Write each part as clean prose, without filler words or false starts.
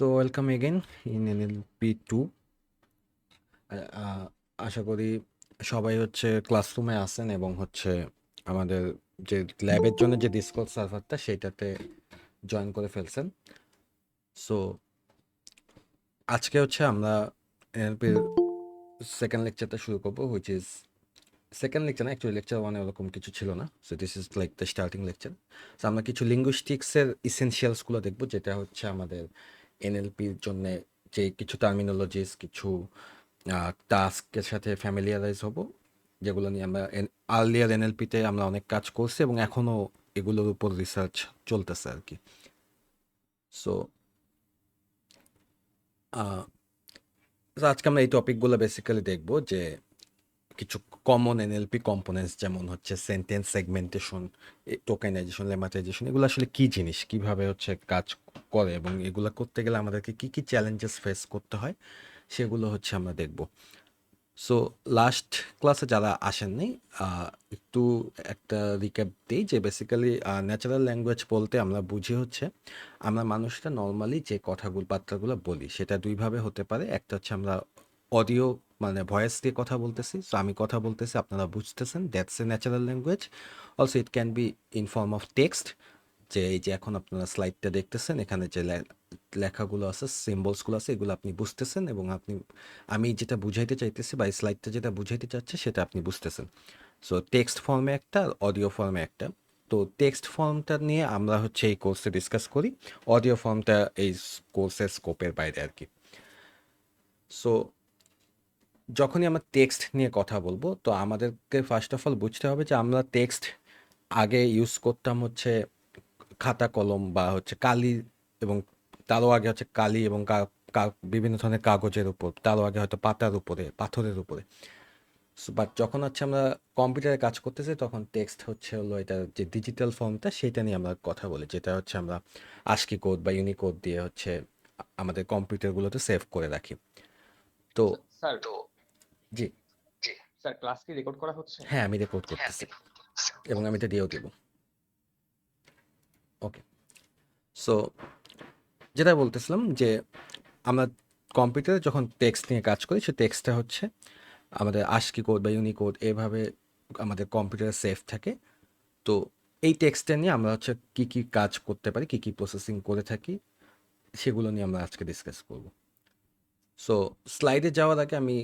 So welcome again in NLP two. আশা করি সবাই হচ্ছে ক্লাসরুমে আছেন এবং হচ্ছে আমাদের যে ল্যাবের জন্য যে ডিসকর্ড সার্ভারটা সেইটাতে জয়েন করে ফেলছেন। সো আজকে হচ্ছে আমরা এনএলপির সেকেন্ড লেকচারটা শুরু করবো, হুইচ ইজ সেকেন্ড লেকচার না, অ্যাকচুয়ালি লেকচার ওয়ানে ওরকম কিছু ছিল না। So this is like the starting lecture. So আমরা কিছু লিঙ্গুইস্টিক্সের ইসেনশিয়ালসগুলো দেখবো, যেটা হচ্ছে আমাদের এনএলপির জন্য যে কিছু টার্মিনোলজিস, কিছু টাস্কের সাথে ফ্যামিলিয়ারাইজ হব, যেগুলো নিয়ে আমরা আর্লিয়ার এনএলপিতে আমরা অনেক কাজ করছি এবং এখনও এগুলোর উপর রিসার্চ চলতেছে আর কি। সো আজকে আমরা এই টপিকগুলো বেসিক্যালি দেখবো, যে কিছু কমন এনএলপি কম্পোনেন্টস যেমন হচ্ছে সেন্টেন্স সেগমেন্টেশন, টোকেনাইজেশন, লেমাটাইজেশন, এগুলো আসলে কি জিনিস, কিভাবে হচ্ছে কাজ করে এবং এগুলো করতে গেলে আমাদেরকে কি কি চ্যালেঞ্জেস ফেস করতে হয় সেগুলো হচ্ছে আমরা দেখব। সো লাস্ট ক্লাসে যারা আসেননি, একটু একটা রিক্যাপ দিই, যে বেসিক্যালি ন্যাচারাল ল্যাঙ্গুয়েজ বলতে আমরা বুঝি হচ্ছে আমরা মানুষরা নর্মালি যে কথাগুলো বার্তাগুলো বলি সেটা দুইভাবে হতে পারে। একটা হচ্ছে আমরা অডিও মানে ভয়েস দিয়ে কথা বলতেছি, সো আমি কথা বলতেছি আপনারা বুঝতেছেন, that's a natural language. Also it can be in form of text, যে এই যে এখন আপনারা স্লাইডটা দেখতেছেন, এখানে যে লেখাগুলো আছে, সিম্বলসগুলো আছে, এগুলো আপনি বুঝতেছেন এবং আপনি আমি যেটা বুঝাইতে চাইতেছি বা এই স্লাইডটা যেটা বুঝাইতে চাচ্ছে সেটা আপনি বুঝতেছেন। সো টেক্সট ফর্মে একটা, অডিও ফর্মে একটা। তো টেক্সট ফর্মটা নিয়ে আমরা হচ্ছে এই কোর্সে ডিসকাস করি, অডিও ফর্মটা এই কোর্সের স্কোপের বাইরে আর কি। সো যখনই আমরা টেক্সট নিয়ে কথা বলবো, তো আমাদেরকে ফার্স্ট অফ অল বুঝতে হবে যে আমরা টেক্সট আগে ইউজ করতাম হচ্ছে খাতা কলম বা হচ্ছে কালি, এবং তারও আগে হচ্ছে কালি এবং বিভিন্ন ধরনের কাগজের উপর, তারও আগে হয়তো পাতার উপরে, পাথরের উপরে। বাট যখন হচ্ছে আমরা কম্পিউটারে কাজ করতেছি, তখন টেক্সট হচ্ছে হলো এটা যে ডিজিটাল ফর্মটা, সেটা নিয়ে আমরা কথা বলি, যেটা হচ্ছে আমরা আস্কি কোড বা ইউনিকোড দিয়ে হচ্ছে আমাদের কম্পিউটারগুলোতে সেভ করে রাখি। তো স্যার জি, স্যার ক্লাস কি রেকর্ড করা হচ্ছে? হ্যাঁ আমি রেকর্ড করতেছি এবং আমি এটা দিয়েও দেবো। ওকে, সো যেটা বলতেছিলাম যে আমরা কম্পিউটারে যখন টেক্সট নিয়ে কাজ করি, সে টেক্সটটা হচ্ছে আমাদের আস্কি কোড বা ইউনিকোড এভাবে আমাদের কম্পিউটারে সেভ থাকে। তো এই টেক্সটটা নিয়ে আমরা হচ্ছে কী কী কাজ করতে পারি, কী কী প্রসেসিং করে থাকি, সেগুলো নিয়ে আমরা আজকে ডিসকাস করব। সো স্লাইডে যাওয়ার আগে আমি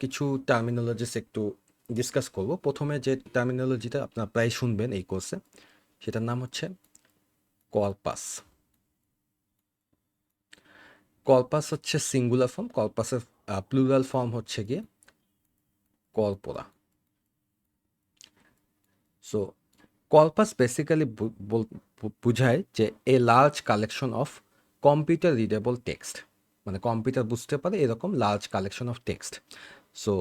কিছু টার্মিনোলজিস একটু ডিসকাস করব। প্রথমে যে টার্মিনোলজিটা আপনারা প্রায় শুনবেন এই কোর্সে, সেটার নাম হচ্ছে কর্পাস। কর্পাস হচ্ছে সিঙ্গুলার ফর্ম, কর্পাসের প্লুরাল ফর্ম হচ্ছে গিয়ে কর্পোরা। সো কর্পাস বেসিক্যালি বুঝায় যে a large collection of computer readable text, মানে কম্পিউটার বুঝতে পারে এরকম large collection of text. So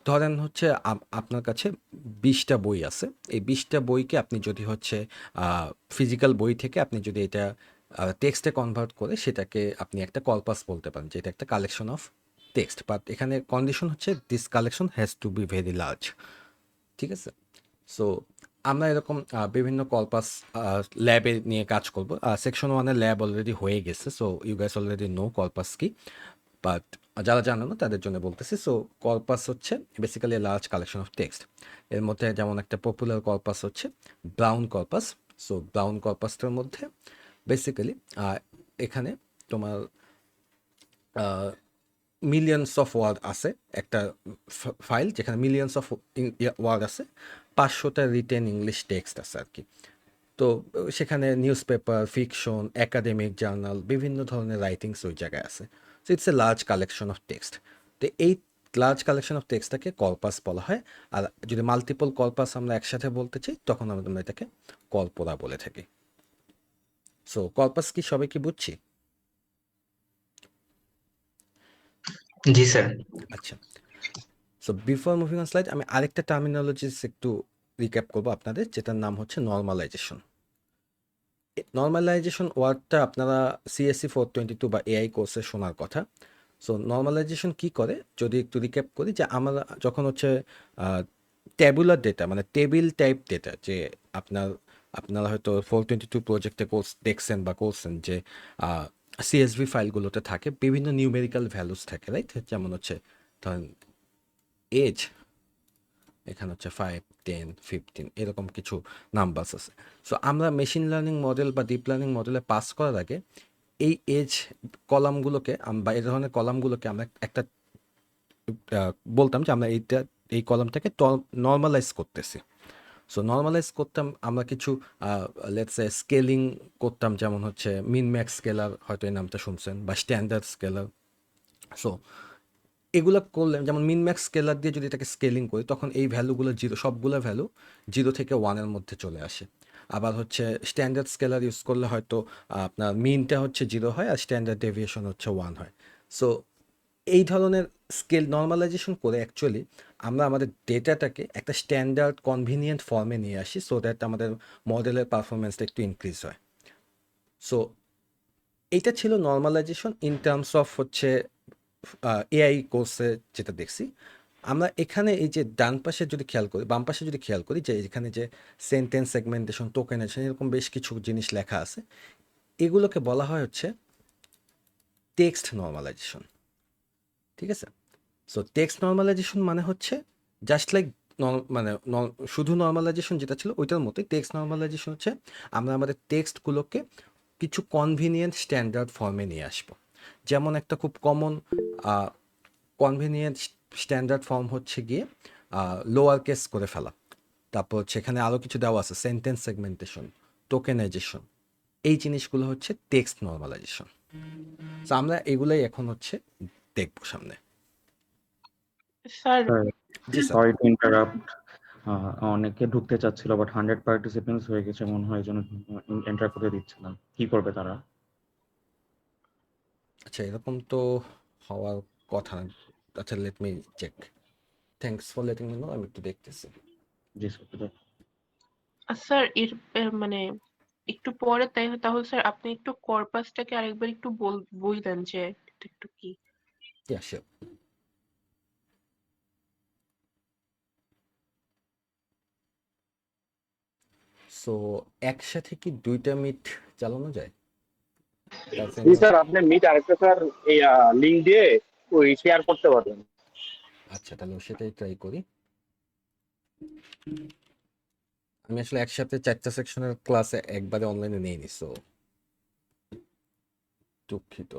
ধরেন হচ্ছে আপনার কাছে 20টা বই আছে, এই 20টা বইকে আপনি যদি হচ্ছে ফিজিক্যাল বই থেকে আপনি যদি এটা টেক্সটে কনভার্ট করে, সেটাকে আপনি একটা কর্পাস বলতে পারেন, যেটা একটা কালেকশন অফ টেক্সট। বাট এখানে কন্ডিশন হচ্ছে this collection has to be very large. ঠিক আছে? সো আমরা এরকম বিভিন্ন কর্পাস ল্যাবে নিয়ে কাজ করব। সেকশন ওয়ানের ল্যাব অলরেডি হয়ে গেছে, so you guys already know corpus কি। বাট যারা জানো না তাদের জন্য বলতেছি। সো কর্পাস হচ্ছে basically large collection of text. এর মধ্যে যেমন একটা পপুলার কর্পাস হচ্ছে ব্রাউন কর্পাস। সো ব্রাউন কর্পাসটার মধ্যে বেসিক্যালি এখানে তোমার মিলিয়নস অফ ওয়ার্ড আছে, একটা ফাইল যেখানে মিলিয়নস অফ ওয়ার্ড আছে, 500টা রিটেন ইংলিশ টেক্সট আছে আর কি। তো সেখানে news paper, fiction, academic journal, বিভিন্ন ধরনের রাইটিংস ওই জায়গায় আছে। So it's a large collection of text. তো এই লার্জ কালেকশন অফ টেক্সটটাকে কর্পাস বলা হয়। আর যদি মাল্টিপল কর্পাস আমরা একসাথে বলতে চাই, তখন আমরা এটাকে কর্পোরা বলে থাকি। সো কর্পাস কি সবাই কি বুঝছি? জি স্যার। আচ্ছা, so before moving on slide আমি আরেকটা টার্মিনোলজিস একটু রিক্যাপ করবো আপনাদের, যেটার নাম হচ্ছে নর্মালাইজেশন। নর্মালাইজেশন ওয়ার্ডটা আপনারা সিএসসি 422 বা এআই কোর্সে শোনার কথা। সো নর্মালাইজেশন কি করে যদি একটু রিক্যাপ করি, যে আমরা যখন হচ্ছে ট্যাবুলার ডেটা, মানে টেবিল টাইপ ডেটা, যে আপনারা হয়তো 422 প্রজেক্টে কোর্স দেখছেন বা করছেন, যে সিএসভি ফাইলগুলোতে থাকে বিভিন্ন নিউমেরিক্যাল ভ্যালুস থাকে, রাইট? যেমন হচ্ছে ধরেন এজ, এখানে হচ্ছে 5, 10, 15 এরকম কিছু নাম্বারস আছে। সো আমরা মেশিন লার্নিং মডেল বা ডিপ লার্নিং মডেলে পাস করার আগে এই এজ কলামগুলোকে বা এই ধরনের কলামগুলোকে আমরা একটা বলতাম যে আমরা এই কলামটাকে নর্মালাইজ করতেছি। সো নর্মালাইজ করতাম আমরা কিছু লেটস এ স্কেলিং করতাম, যেমন হচ্ছে মিন ম্যাক্স স্কেলার, হয়তো এই নামটা শুনছেন, বা স্ট্যান্ডার্ড স্কেলার। সো এগুলো করলে যেমন মিন ম্যাক্স স্কেলার দিয়ে যদি এটাকে স্কেলিং করি, তখন এই ভ্যালুগুলো জিরো, সবগুলো ভ্যালু 0 থেকে 1-এর মধ্যে চলে আসে। আবার হচ্ছে স্ট্যান্ডার্ড স্কেলার ইউজ করলে হয়তো আপনার মিনটা হচ্ছে 0 হয় আর স্ট্যান্ডার্ড ডেভিয়েশন হচ্ছে 1 হয়। সো এই ধরনের স্কেল নর্মালাইজেশন করে অ্যাকচুয়ালি আমরা আমাদের ডেটাটাকে একটা স্ট্যান্ডার্ড কনভিনিয়েন্ট ফর্মে নিয়ে আসি, সো দ্যাট আমাদের মডেলের পারফরমেন্সটা একটু ইনক্রিজ হয়। সো এইটা ছিল নর্মালাইজেশন ইন টার্মস অফ হচ্ছে এআই কোর্সে যেটা দেখছি। আমরা এখানে এই যে ডান পাশে যদি খেয়াল করি, বাম পাশে যদি খেয়াল করি, যে এখানে যে সেন্টেন্স সেগমেন্টেশন, টোকেনাইজেশন, এরকম বেশ কিছু জিনিস লেখা আছে, এগুলোকে বলা হয় হচ্ছে টেক্সট নর্মালাইজেশন। ঠিক আছে? সো টেক্সট নর্মালাইজেশন মানে হচ্ছে জাস্ট লাইক মানে শুধু নর্মালাইজেশন যেটা ছিল ওইটার মতোই টেক্সট নর্মালাইজেশন হচ্ছে আমরা আমাদের টেক্সটগুলোকে কিছু কনভিনিয়েন্ট স্ট্যান্ডার্ড ফর্মে নিয়ে আসবো। যেমন একটা খুব কমন কনভিনিয়েন্ট স্ট্যান্ডার্ড ফর্ম হচ্ছে গিয়ে লোয়ার কেস করে ফেলা। তারপর হচ্ছে এখানে আরও কিছু দেওয়া আছে, সেন্টেন্স সেগমেন্টেশন, টোকেনাইজেশন, এই জিনিসগুলো হচ্ছে টেক্সট নর্মালাইজেশন। সো আমরা এগুলাই এখন হচ্ছে দেখবো সামনে। স্যার স্যার জি স্যার। সরি টু ইন্টারাপ্ট, অনেকে ঢুকতে চাচ্ছিল বাট 100 পার্টিসিপেন্টস হয়ে গেছে মনে হয়, এই জন্য এন্টার করতে দিচ্ছে না। কি করবে তারা? আচ্ছা, এরকম তো হওয়ার কথা না। আচ্ছা, let me check. Thanks for letting me know, আমি একটু দেখতেছি। জি স্যার। স্যার মানে একটু পরে তাহলে স্যার আপনি একটু কর্পাসটাকে আরেকবার একটু বললেন যে এটা একটু কি। Yeah sure. সো একসাথে কি 2টা মিট চালানো যায়? Does জি anyone- স্যার, আপনি মিট আরেকটা স্যার এই লিঙ্ক দিয়ে ওই শেয়ার করতে পারবেন। আচ্ছা, তাহলে সেটাই ট্রাই করি। আমি আসলে একসাথে 4টা সেকশনের ক্লাসে একবারে অনলাইনে নেইনি, সো দুঃখিত।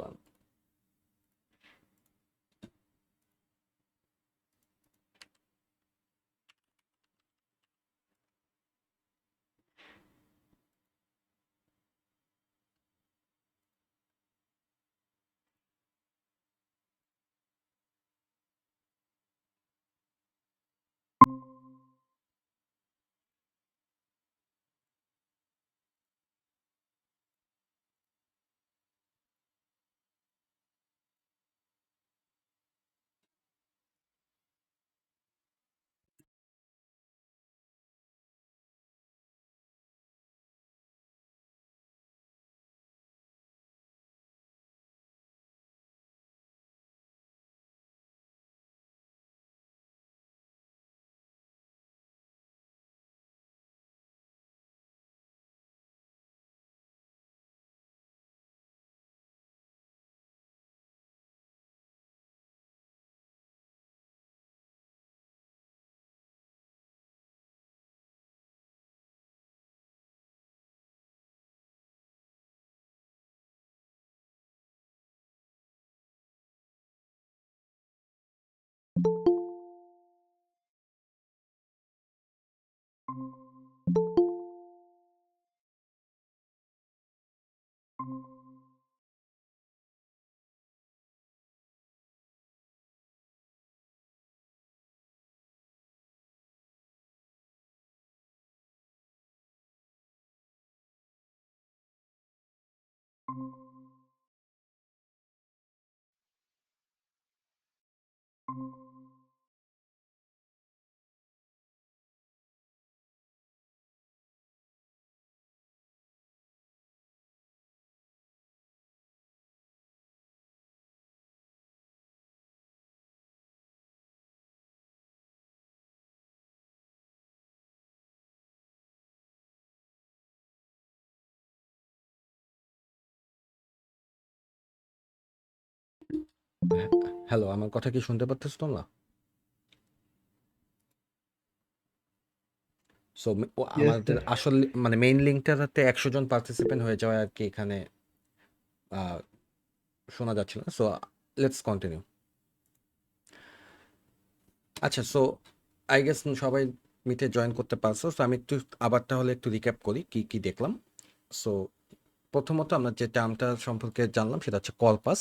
হ্যালো, আমার কথা কি শুনতে পাচ্ছ তোমরা? সো আমাদের আসল মানে মেইন লিঙ্কটাতে 100 জন পার্টিসিপেন্ট হয়ে যাওয়ায় আর কি এখানে শোনা যাচ্ছিল না। So let's continue. আচ্ছা, সো আই গেস সবাই মিটে জয়েন করতে পারছো। সো আমি একটু আবার তাহলে একটু রিক্যাপ করি কি কি দেখলাম। সো প্রথমত আমরা যে টার্মটা সম্পর্কে জানলাম সেটা হচ্ছে কর্পাস।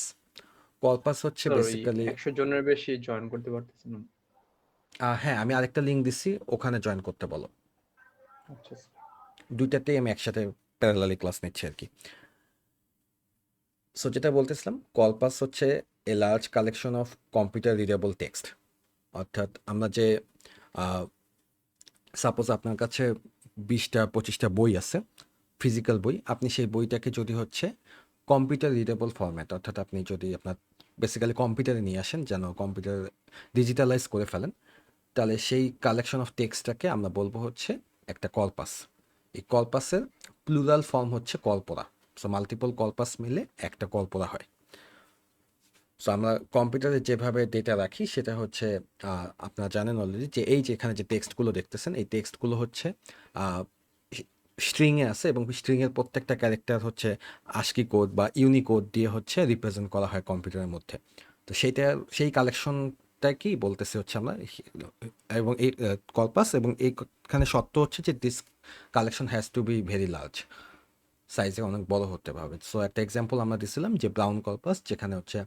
কর্পাস হচ্ছে স্যার ওই বেসিক্যালি 100 জনের বেশি জয়েন করতে পারতেছি না। হ্যাঁ, আমি আরেকটা লিঙ্ক দিচ্ছি, ওখানে জয়েন করতে বলো। আচ্ছা স্যার। দুইটাতেই আমি একসাথে প্যারালালি ক্লাস নিচ্ছি আর কি। সো যেটা বলতেছিলাম, কর্পাস হচ্ছে a large collection of computer readable text. অর্থাৎ আমরা যে সাপোজ আপনার কাছে 20টা-25টা বই আছে, ফিজিক্যাল বই, আপনি সেই বইটাকে যদি হচ্ছে কম্পিউটার রিডেবল ফরম্যাট, অর্থাৎ আপনি যদি আপনার বেসিক্যালি কম্পিউটারে নিয়ে আসেন, যেন কম্পিউটার ডিজিটালাইজ করে ফেলেন, তাহলে সেই কালেকশন অফ টেক্সটটাকে আমরা বলবো হচ্ছে একটা কর্পাস। এই কর্পাসের প্লুরাল ফর্ম হচ্ছে কর্পোরা। সো মাল্টিপল কর্পাস মিলে একটা কর্পোরা হয়। সো আমরা কম্পিউটারে যেভাবে ডেটা রাখি সেটা হচ্ছে আপনারা জানেন অলরেডি যে এই যে এখানে যে টেক্সটগুলো দেখতেছেন, এই টেক্সটগুলো হচ্ছে স্ট্রিংয়ে আছে এবং স্ট্রিংয়ের প্রত্যেকটা ক্যারেক্টার হচ্ছে আস্কি কোড বা ইউনিকোড দিয়ে হচ্ছে রিপ্রেজেন্ট করা হয় কম্পিউটারের মধ্যে। তো সেই কালেকশনটাকেই বলতেছে হচ্ছে আমরা, এবং এই কর্পাস, এবং এইখানে শর্ত হচ্ছে যে this collection has to be very large, সাইজে অনেক বড় হতে হবে। সো একটা এক্সাম্পল আমরা দিছিলাম যে ব্রাউন কর্পাস, যেখানে হচ্ছে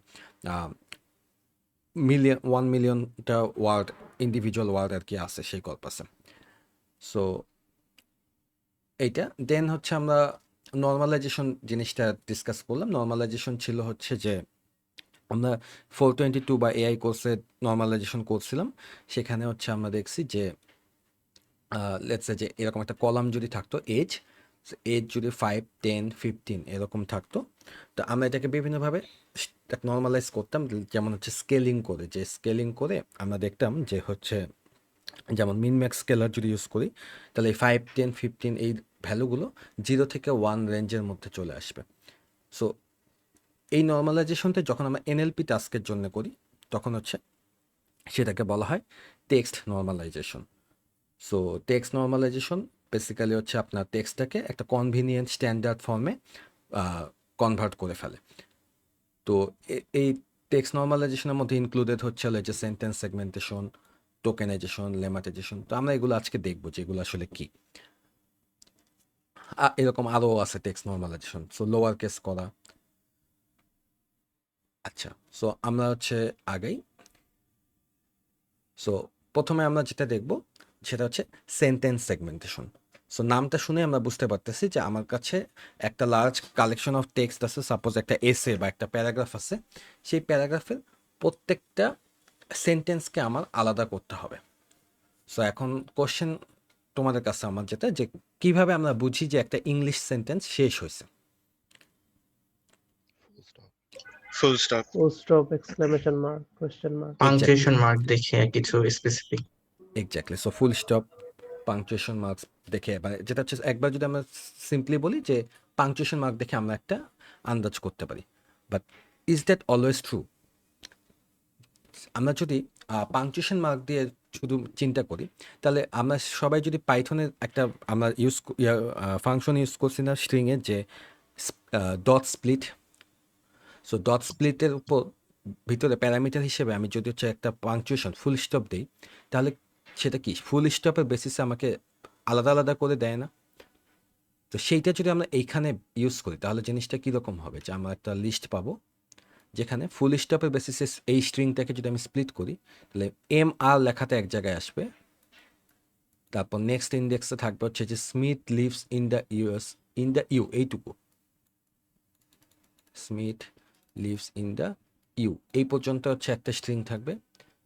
1 মিলিয়নটা ওয়ার্ড, ইন্ডিভিজুয়াল ওয়ার্ড আর কি আছে সেই কর্পাসে। সো এইটা দেন হচ্ছে আমরা নর্মালাইজেশন জিনিসটা ডিসকাস করলাম। নর্মালাইজেশন ছিল হচ্ছে যে আমরা 422 বা এআই কোর্সে নর্মালাইজেশন করছিলাম। সেখানে হচ্ছে আমরা দেখছি যে লেটস সে যে এরকম একটা কলাম যদি থাকতো এজ যদি 5, 10, 15 এরকম থাকতো, তো আমরা এটাকে বিভিন্নভাবে নর্মালাইজ করতাম, যেমন হচ্ছে স্কেলিং করে আমরা দেখতাম যে হচ্ছে যেমন মিনম্যাক্স স্কেলার যদি ইউজ করি, তাহলে এই 5, 10, 15 এই ভ্যালুগুলো 0 থেকে 1 রেঞ্জের মধ্যে চলে আসবে। সো এই নর্মালাইজেশনটা যখন আমরা এনএলপি টাস্কের জন্য করি, তখন হচ্ছে সেটাকে বলা হয় text normalization. So text normalization basically হচ্ছে আপনার টেক্সটটাকে একটা কনভিনিয়েন্ট স্ট্যান্ডার্ড ফর্মে কনভার্ট করে ফেলে। তো এই টেক্সট নর্মালাইজেশনের মধ্যে ইনক্লুডেড হচ্ছে যে সেন্টেন্স সেগমেন্টেশন, টোকেনাইজেশন, লেমাটাইজেশন। তো আমরা এগুলো আজকে দেখবো যে এগুলো আসলে কি। এরকম আরও আছে text normalization, so lower case করা। আচ্ছা, সো আমরা হচ্ছে আগেই, সো প্রথমে আমরা যেটা দেখব সেটা হচ্ছে সেন্টেন্স সেগমেন্টেশন। সো নামটা শুনে আমরা বুঝতে পারতেছি যে আমার কাছে একটা লার্জ কালেকশন অফ টেক্সট আছে, সাপোজ একটা এসে বা একটা প্যারাগ্রাফ আছে, সেই প্যারাগ্রাফের প্রত্যেকটা সেন্টেন্সকে আমার আলাদা করতে হবে। সো এখন কোশ্চেন তোমাদের কাছে আমার যেটা, যে কিভাবে আমরা বুঝি যে একটা ইংলিশ সেন্টেন্স শেষ হয়েছে? ফুল স্টপ, ফুল stop, exclamation mark, question mark. Punctuation mark দেখে কিছু specific. Exactly. So full stop, punctuation marks দেখে, মানে যেটা হচ্ছে একবার যদি আমরা সিম্পলি বলি যে পাংচুয়েশন মার্ক দেখে আমরা একটা আন্দাজ করতে পারি, but is that always true? আমরা যদি পাংচুয়েশন মার্ক দিয়ে শুধু চিন্তা করি, তাহলে আমরা সবাই যদি পাইথনের একটা আমরা ফাংশন ইউজ করছি না স্ট্রিংয়ে, যে ডট স্প্লিট। সো ডট স্প্লিটের উপর ভিতরে প্যারামিটার হিসেবে আমি যদি হচ্ছে একটা পাংচুয়েশন ফুল স্টপ দিই, তাহলে সেটা কি ফুল স্টপের বেসিসে আমাকে আলাদা আলাদা করে দেয় না? তো সেইটা যদি আমরা এইখানে ইউজ করি, তাহলে জিনিসটা কীরকম হবে, যে আমরা একটা লিস্ট পাবো যেখানে ফুল স্টপের বেসিসে এই স্ট্রিংটাকে যদি আমি স্প্লিট করি, তাহলে MR লেখাটা এক জায়গায় আসবে, তারপর নেক্সট ইন্ডেক্সে থাকবে হচ্ছে যে Smith lives in the U, এইটুকু, Smith lives in the U, এই পর্যন্ত হচ্ছে একটা স্ট্রিং থাকবে।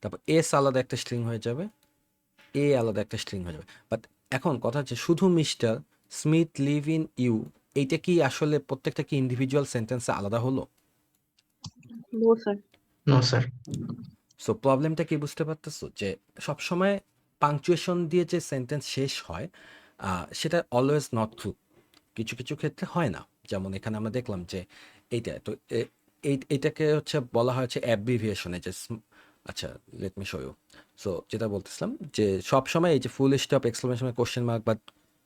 তারপর এস আলাদা একটা স্ট্রিং হয়ে যাবে, এ আলাদা একটা স্ট্রিং হয়ে যাবে। বাট এখন কথা হচ্ছে শুধু mister Smith live in U, এইটা কি আসলে প্রত্যেকটা কি ইন্ডিভিজুয়াল সেন্টেন্সে আলাদা হলো? No sir. No sir. So প্রবলেমটা কি বুঝতে পারতেছো, যে সবসময় পাংচুয়েশন দিয়ে যে সেন্টেন্স শেষ হয় সেটা অলওয়েজ নট ট্রু, কিছু কিছু ক্ষেত্রে হয় না। যেমন এখানে আমরা দেখলাম যে এইটা তো এইটাকে হচ্ছে বলা হয় হচ্ছে অ্যাব্রিভিয়েশনে যে আচ্ছা let me show you. So যেটা বলতেছিলাম যে সবসময় এই যে full stop, exclamation mark, question mark বা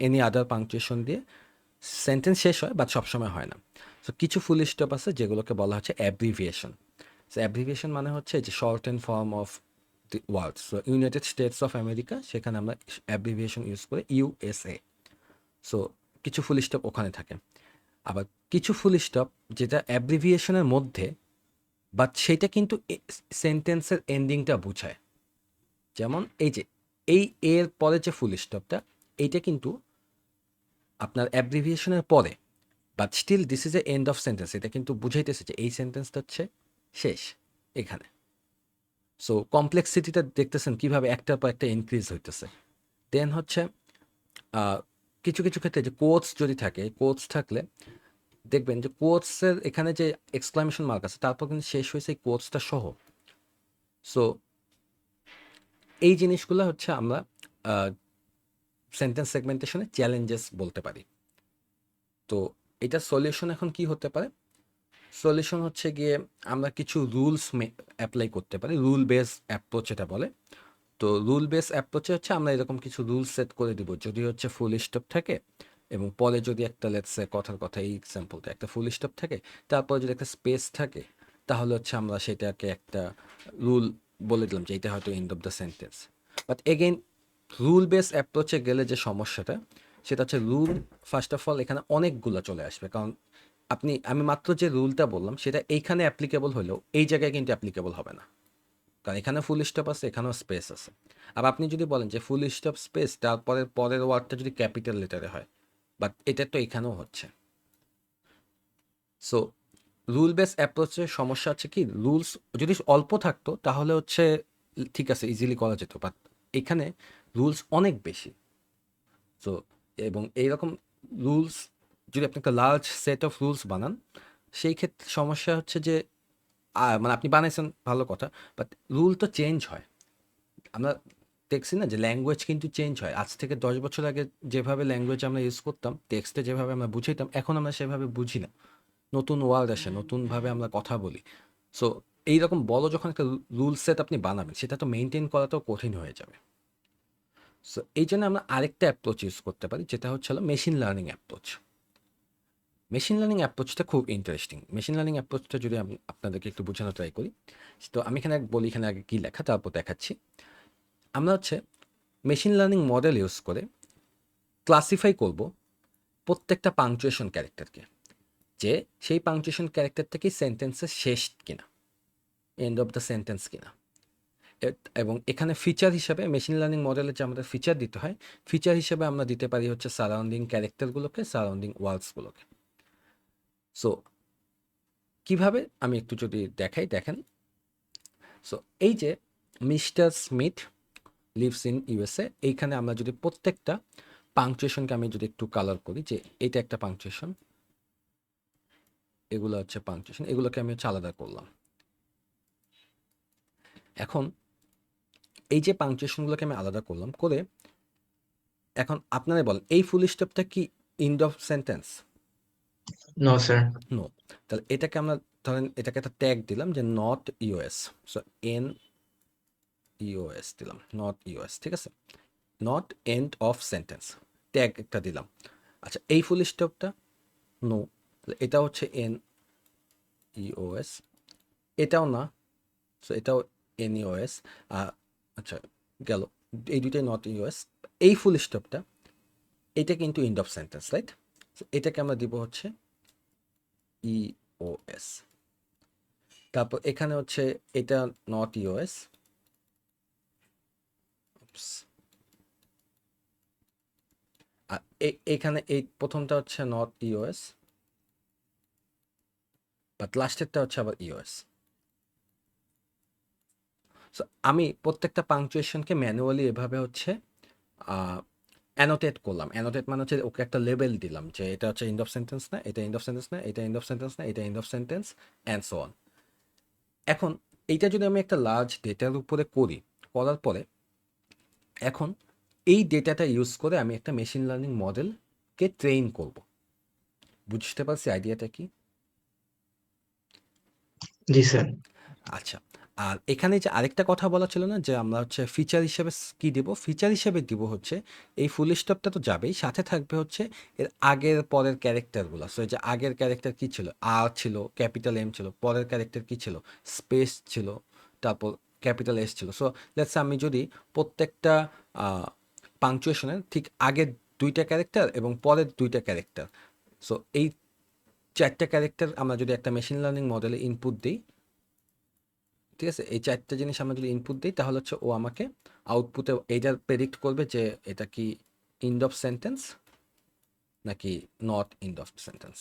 এনি আদার পাংচুয়েশন দিয়ে সেন্টেন্স শেষ হয়, বাট সবসময় হয় না। সো কিছু ফুল স্টপ আছে যেগুলোকে বলা হচ্ছে অ্যাব্রিভিয়েশন। সো অ্যাব্রিভিয়েশন মানে হচ্ছে যে short and form of the words. So United states of America, সেখানে আমরা অ্যাব্রিভিয়েশন ইউজ করি ইউএসএ। সো কিছু ফুল স্টপ ওখানে থাকে। আবার কিছু ফুল স্টপ যেটা অ্যাব্রিভিয়েশনের মধ্যে, বাট সেটা কিন্তু সেন্টেন্সের এন্ডিংটা বোঝায়। যেমন এই যে এই এর পরে যে ফুল স্টপটা, এইটা কিন্তু আপনার অ্যাব্রিভিয়েশনের পরে, but still this is a end of sentence. এটা কিন্তু বুঝাইতেছে যে এই সেন্টেন্সটা হচ্ছে শেষ এখানে। সো কমপ্লেক্সিটিটা দেখতেছেন কিভাবে একটার পর একটা ইনক্রিজ হইতেছে। দেন হচ্ছে কিছু কিছু ক্ষেত্রে যে কোটস যদি থাকে, কোটস থাকলে দেখবেন যে কোটসের এখানে যে এক্সক্লামেশন মার্ক আছে তারপর কিন্তু শেষ হয়েছে এই কোটসটা সহ। সো এই জিনিসগুলো হচ্ছে আমরা সেন্টেন্স সেগমেন্টেশনে চ্যালেঞ্জেস বলতে পারি। তো এটা সলিউশন এখন কি হতে পারে? সলিউশন হচ্ছে গিয়ে আমরা কিছু রুলস অ্যাপ্লাই করতে পারি, রুল বেস অ্যাপ্রোচ এটা বলে। তো রুল বেস অ্যাপ্রোচে হচ্ছে আমরা এরকম কিছু রুল সেট করে দিব, যদি হচ্ছে ফুল স্টপ থাকে এবং পরে যদি একটা লেটসে কথার কথা এই এক্সাম্পলটা একটা ফুল স্টপ থাকে, তারপরে যদি একটা স্পেস থাকে, তাহলে হচ্ছে আমরা সেটাকে একটা রুল বলে দিলাম যে এটা হয়তো end of the sentence. But again rule base অ্যাপ্রোচে গেলে যে সমস্যাটা, সেটা হচ্ছে রুল ফার্স্ট অফ অল এখানে অনেকগুলো চলে আসবে। কারণ আমি মাত্র যে রুলটা বললাম সেটা এইখানে অ্যাপ্লিকেবল হলেও এই জায়গায় কিন্তু অ্যাপ্লিকেবল হবে না, কারণ এখানে ফুল স্টপ আছে, এখানেও স্পেস আছে। আর আপনি যদি বলেন যে ফুল স্টপ স্পেস, তারপরে পরের ওয়ার্ডটা যদি ক্যাপিটাল লেটারে হয়, বাট এটা তো এখানেও হচ্ছে। সো রুল বেস অ্যাপ্রোচের সমস্যা হচ্ছে কি, রুলস যদি অল্প থাকতো তাহলে হচ্ছে ঠিক আছে, ইজিলি করা যেত, বাট এখানে রুলস অনেক বেশি। সো এবং এইরকম রুলস যদি আপনি একটা লার্জ সেট অফ রুলস বানান, সেই ক্ষেত্রে সমস্যা হচ্ছে যে মানে আপনি বানাইছেন ভালো কথা, বাট রুল তো চেঞ্জ হয়। আমরা দেখছি না যে ল্যাঙ্গুয়েজ কিন্তু চেঞ্জ হয়। আজ থেকে 10 বছর আগে যেভাবে ল্যাঙ্গুয়েজ আমরা ইউজ করতাম, টেক্সটে যেভাবে আমরা বুঝাইতাম, এখন আমরা সেভাবে বুঝি না। নতুন ওয়ার্ড আসে, নতুনভাবে আমরা কথা বলি। সো এইরকম বড় যখন একটা রুল সেট আপনি বানাবেন, সেটা তো মেনটেন করাটাও কঠিন হয়ে যাবে। সো এই জন্য আমরা আরেকটা অ্যাপ্রোচ ইউজ করতে পারি, যেটা হচ্ছে হলো machine learning approach. Machine learning অ্যাপ্রোচটা খুব ইন্টারেস্টিং। মেশিন লার্নিং অ্যাপ্রোচটা যদি আমি আপনাদেরকে একটু বোঝানো ট্রাই করি, তো আমি এখানে বলি এখানে আগে কী লেখা, তারপর দেখাচ্ছি। আমরা হচ্ছে মেশিন লার্নিং মডেল ইউজ করে ক্লাসিফাই করব প্রত্যেকটা পাংচুয়েশন ক্যারেক্টারকে, যে সেই পাংচুয়েশন ক্যারেক্টারটা কি সেন্টেন্সের শেষ কিনা, এন্ড অফ দ্য সেন্টেন্স কিনা। এবং এখানে ফিচার হিসাবে মেশিন লার্নিং মডেলে যে আমাদের ফিচার দিতে হয়, ফিচার হিসাবে আমরা দিতে পারি হচ্ছে সারাউন্ডিং ক্যারেক্টারগুলোকে, সারাউন্ডিং ওয়ার্ডসগুলোকে। সো কিভাবে আমি একটু যদি দেখাই, দেখেন। সো এই যে mister Smith lives in USA, এইখানে আমরা যদি প্রত্যেকটা পাংচুয়েশনকে আমি যদি একটু কালার করি, যে এইটা একটা পাংচুয়েশন, এগুলো হচ্ছে পাংচুয়েশন, এগুলোকে আমি হচ্ছে আলাদা করলাম। এখন এই যে পাংচুয়েশনগুলোকে আমি আলাদা করলাম করে, এখন আপনারা বলেন এই ফুল স্টপটা কি end of sentence? No sir. No. তাহলে এটাকে আমরা ধরেন এটাকে একটা ট্যাগ দিলাম যে not US. So N US দিলাম, নট ইউএস, ঠিক আছে, not end of sentence tag একটা দিলাম। আচ্ছা এই ফুল স্টপটা নো, এটা হচ্ছে এন ইউএস, এটাও না, সো এটাও এন ইউএস। আচ্ছা গেল, এই দুইটাই নট ইউএস। এই ফুল স্টপটা এটা কিন্তু এন্ড অফ সেন্টেন্স, রাইট? এটাকে আমরা দিব হচ্ছে ইওএস। তারপর এখানে হচ্ছে এটা নট ইওএস, আর এখানে এই প্রথমটা হচ্ছে নট ইওএস, বাট লাস্টেরটা হচ্ছে আবার ইওএস। সো আমি প্রত্যেকটা পাংচুয়েশনকে ম্যানুয়ালি এভাবে হচ্ছে অ্যানোটেট করলাম। অ্যানোটেট মানে হচ্ছে ওকে একটা লেবেল দিলাম যে এটা হচ্ছে এন্ড অফ সেন্টেন্স না, এটা এন্ড অফ সেন্টেন্স না, এটা এন্ড অফ সেন্টেন্স না, এটা and of sentence, and so on. এখন এইটা যদি আমি একটা লার্জ ডেটার উপরে করি, করার পরে এখন এই ডেটাটা ইউজ করে আমি একটা মেশিন লার্নিং মডেলকে ট্রেন করব। বুঝতে পারছি আইডিয়াটা কি? জি স্যার। আচ্ছা। আর এখানে যে আরেকটা কথা বলা ছিল না যে আমরা হচ্ছে ফিচার হিসেবে কি দিব? ফিচার হিসেবে দিব হচ্ছে এই ফুল স্টপটা তো যাবেই, সাথে থাকবে হচ্ছে এর আগের পরের ক্যারেক্টারগুলা। সো এই যে আগের ক্যারেক্টার কি ছিল? আর ছিল, ক্যাপিটাল এম ছিল। পরের ক্যারেক্টার কি ছিল? স্পেস ছিল। তারপর ক্যাপিটাল এস ছিল। সো লেটস সে আমি যদি প্রত্যেকটা পাংচুয়েশনের ঠিক আগের ২টা ক্যারেক্টার এবং পরের ২টা ক্যারেক্টার, সো এই ৪টা ক্যারেক্টার আমরা যদি একটা মেশিন লার্নিং মডেলে ইনপুট দিই, ঠিক আছে? এই ৪ টা জিনিস আমরা যদি ইনপুট দিই তাহলে হচ্ছে ও আমাকে আউটপুটে এইটার প্রেডিক্ট করবে যে এটা কি এন্ড অফ সেন্টেন্স নাকি not end of sentence.